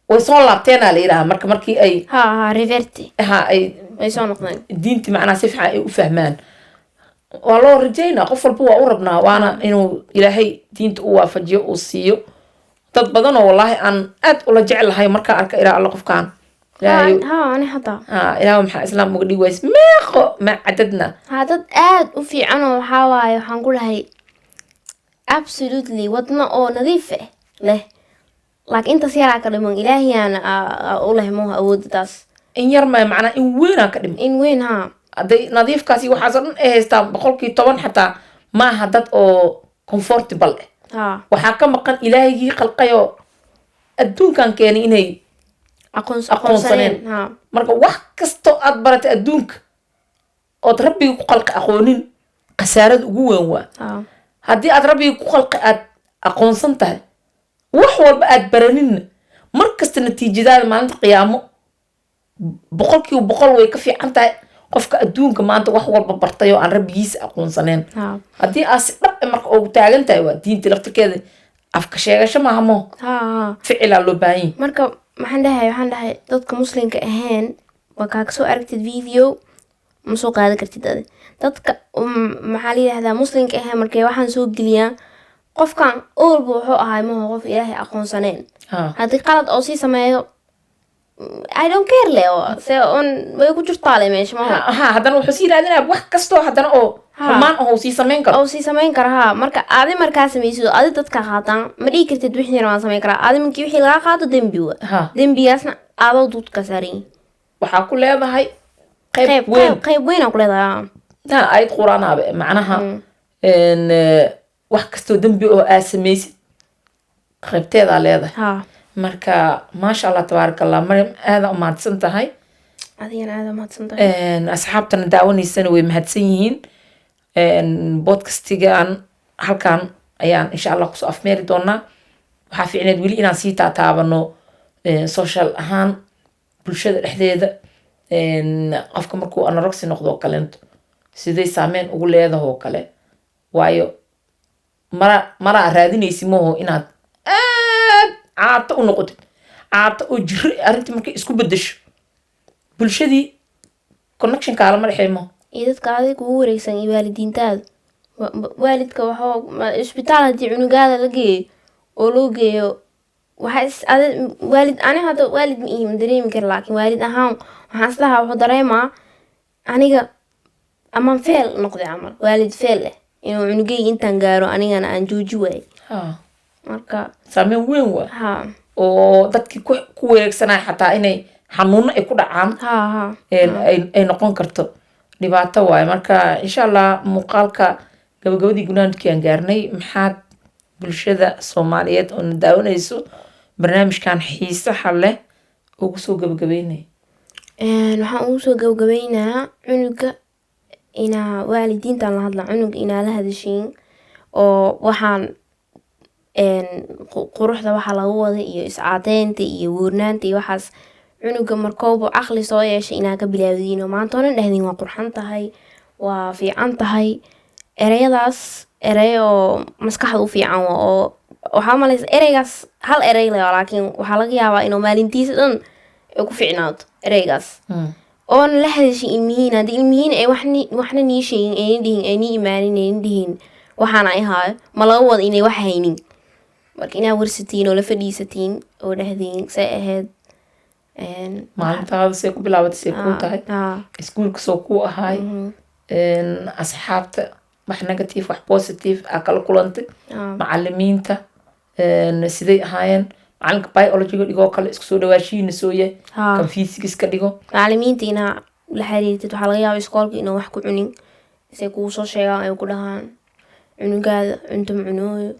way soo laabteenaa la yidhaha markii ay reverti ay soo noqdeen diintii macnaha si fiican ay u fahmaan waa loo rajaynaa qof walba waa u rabnaa waana inuu ilaahay diinta u waafajiyo uu siiyo dad badan oo wallaahi aan aad ula jeclahay markaa arka ilaa alla qofkaan ani hataa ilaahay maxaa islaam uga dhigi ways meeqo ma cadadna dad aad u fiican oo waxaa waaye waxaan ku dhahay absolutely wadna oo nadiif ah leh laakiin intaas yaraa ka dhiman ilaahiyaana u leh mooha awoodadaas in yar ma macnaa in weynaa ka dhiman in weyn hadday nadiifkaasi waxaasoo dhan ay haystaan 10% xataa maaha dad oo comfortable waxaa ka maqan ilaahigii qalqayoo adduunkan keenay inay aqoonsaneen marka wax kastoo aad baratay adduunka ood rabbigii ku qalqi aqoonin khasaarada ugu weyn waa haddii aad rabbigii ku qalqi aad aqoonsan tahay wax walba aad baraninna markasta natiijadaada maalinta qiyaamo 100% way ka fiican tahay qofka adduunka maanta wax walba bartay oo aan rabbigiisa aqoonsaneen haddii aad si dhab marka ugu taagan tahay waa diintii laftirkeeda afka sheegasho maaha mo ficilaa loo baahan yahay marka waxaan dhahay dadka muslimka ahayn waa kaa kasoo aragtid video ma soo qaadan kartid adi dadka maxaa la yidhahdaa muslimka ahayn markay waxaan soo geliyaan qofkan olba wuxuu ahay maho qof ilaahay aqoonsaneen haddii qalad oo sii sameeyo I don't care leo se on way ku jirtaa le meesha ma ha haddana wuxuu sii raadinaya wax kastoo haddana oo xumaan oo sii samayn karo oo sii samayn kara ha marka aadi markaa samaysido aadi dadka qaataan ma dhihi kartid wixii waan samayn karaa aadi markii wixii laga qaato dembi wa dembigaasna aadoo duudka saaran waxaa ku leedahay qayb weyn aan ku leedahay taa ayad quraanaaba macnaha wax kastoo dembi oo aa samaysid qaybteedaa leedahay marka maasha allah tabaaraka allah maryam aada u mahadsan tahay adigana aada mahadsan tahay asxaabtana daawanaysana way mahadsan yihiin podcastgan halkan ayaan insha allah kusoo afmeeri doonaa waxaa fiicneed weli inaan sii taataabano social ahaan bulshada dhexdeeda qofka markuu anoreksi noqdo oo kaleento siday saameyn ugu leedaho oo kale waayo maraa raadinaysi maho inaad aad caato u noqotid caato oo jiro arrintii markay isku bedesho bulshadii connection kaalama dhexey maho iyo dadka adiga ugu wareegsan iyo waalidiintaada waalidka waxaa isbitaal haddii cunugaada la geeyo oo loo geeyo waalid ani hadda waalid ma ihi ma dareemi kara laakiin waalid ahaan waxaan islahaa wuxuu dareemaa aniga amaan feel noqday camal waalid feel leh inuu cunugay intaan gaaro anigana aan jooji waayo marka saameyn weyn waa oo dadkii ku wareegsanaya xataa inay xanuuno ay ku dhacaan ay noqon karto dhibaato waayo marka insha allah muuqaalka gabagabadii gunaanadkii aan gaarnay maxaad bulshada soomaaliyeed oo na daawanayso barnaamijkan xiisaha leh ugu soo gabagabeynaya waxaan ugu soo gabagabeynaa cunuga inaa waalidiintan la hadla cunuga inaa la hadashiin oo waxaan quruxda waxa laga wada iyo iscaadeynta iyo wuurnaanta iyo waxaas cunuga markooba caqli soo yeeshay inaa ka bilaawdiin oo maanta onan dhehdiin waa qurxan tahay waa fiican tahay ereyadaas erey oo maskaxda u fiican oo waxaa malaysa ereygaas hal erey le laakiin waxaa laga yaabaa inuu maalintiisa dhan ay ku fiicnaato ereygaas oona la hadashay ilmihiin haddii ilmihiin ay waxna nii sheegin ayna dhihin ay nii imaanin ayna dhihin waxaana ay haayo ma laga wada inay wax haynin marka inaa warsatiin oo la fadhiisatiin oo dhehdiin say ahayd maalintaada say ku bilaabatay say kuu tahay iskuulka soo kuu ahaay asxaabta wax negative wax positive aa kala kulantay macalimiinta siday ahaayeen macalinka biologyga dhigoo kale isku soo dhawaashihiina sooya kan physics-ka dhigo macalimiinta inaa la xiriirtid waxaa laga yaaba iskoolka inuu wax ku cunin say kuu soo sheegaan ay ku dhahaan cunugaada cunto macunooyo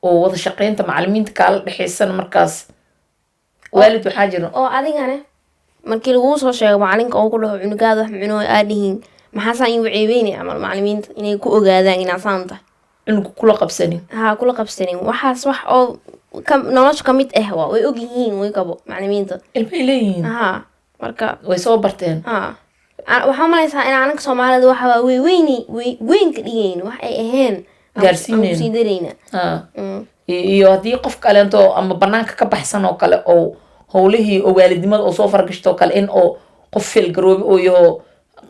oo wada shaqeynta macalimiinta kaala dhexeysan markaas waalid waxaa jira oo adigana markii laguu soo sheego macalinka oo ku dhaho cunugaada wax macunooyo aa dhihiin maxaasaan igu ceebeynaya camal macalimiinta inay ku ogaadaan inaa saan tahay cunuga kula qabsanin kula qabsanin waxaas wax oo nolosha kamid waa way ogyihiin way kabo macalimiinta ilmay leeyihiin marka way soo barteen waxaa malaysaa in ananka soomaalida waxaa weyn ka dhigayn wax ay ahayn gaarsiinayna dareyna iyo haddii qof kaleento ama banaanka ka baxsan oo kale oo howlihii oo waalidnimada oo soo fargashto oo kale in oo qof feelgaroobi oo yaho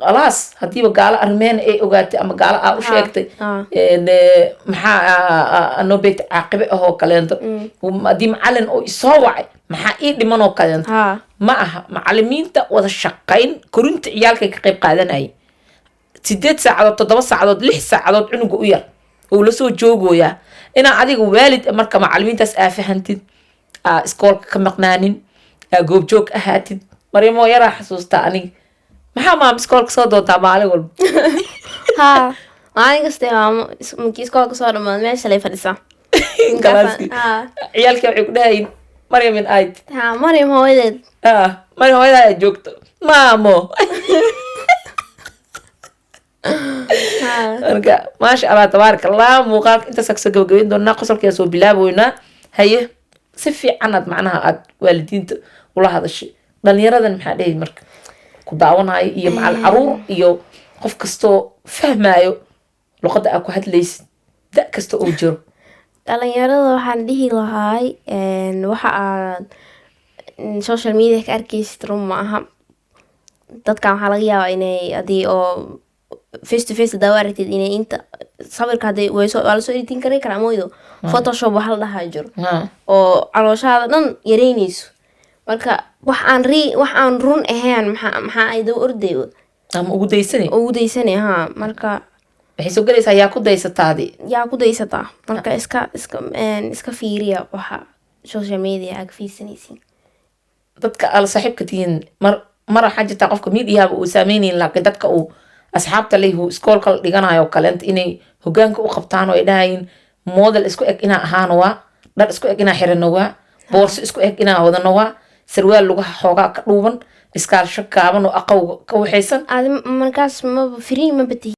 khalaas hadiiba gaalo arrimeena ay ogaatay ama gaalo aa u sheegtay maxaa noo beegta caaqibe ahoo kaleento haddii macalin oo isoo wacay maxaa ii dhiman oo kaleento ma aha macalimiinta wada shaqayn korinta ciyaalkay ka qayb qaadanayay 8 saacadood 7 saacadood 6 saacadood cunuga u yar oo la soo joogooyaa inaa adiga waalid marka macalimiintaas aa fahantid aa iskoolka ka maqnaanin aa goobjoog ahaatid maryamo yaraa xasuustaa aniga maxaa maam iskoolka soo doontaa maalin walba maalin kaste markii iskoolka soo dhamaad meesha lay fadhisaa ciyaalkii waxay ku dhahayin maryamin ayd maryam hooyadeed maryam hooyadaa aad joogto maamo marka maasha allah tabaaraka allah muuqaalka intaas kasoo gabagabeyn doonaa qosolkeeda soo bilaaboynaa haye si fiicanaad macnaha aad waalidiinta ula hadashay dhalinyaradan maxaa dhehi marka ku daawanayo iyo macal caruur iyo qof kastoo fahmaayo luqadda aa ku hadlaysid da kasta oo jiro dhalinyarada waxaan dhihi lahaay waxa aad social media ka arkaysid run ma aha dadkan waxaa laga yaabaa inay hadii oo face to face hadaa aragtid inay inta sawirka hadii waa lasoo editin karaa mooydo photoshop waxa la dhahaa jiro oo calooshaada dhan yareynayso marka wax aan run ahayn maxaa ay doo ordayo ama ugu daysanay ha marka waxay soo galaysaa yaa ku daysataadi yaa ku daysataa marka iska fiiriya waxa social media ag fiirsanaysiin dadka al saaxiibka tihiin mar waxaa jirtaa qofka miidiyaaba uu saameynayn laakiin dadka uu asxaabta leeyahu iskoolka la dhiganayo kaleenta inay hogaanka u qabtaan oo ay dhahayin model isku eg inaa ahaano waa dhar isku eg inaa xirano waa boorso isku eg inaa wadano waa sarwaal lugaha xoogaa ka dhuuban iskaalsho gaaban oo aqowga ka waxaysan markaas ma free ma bati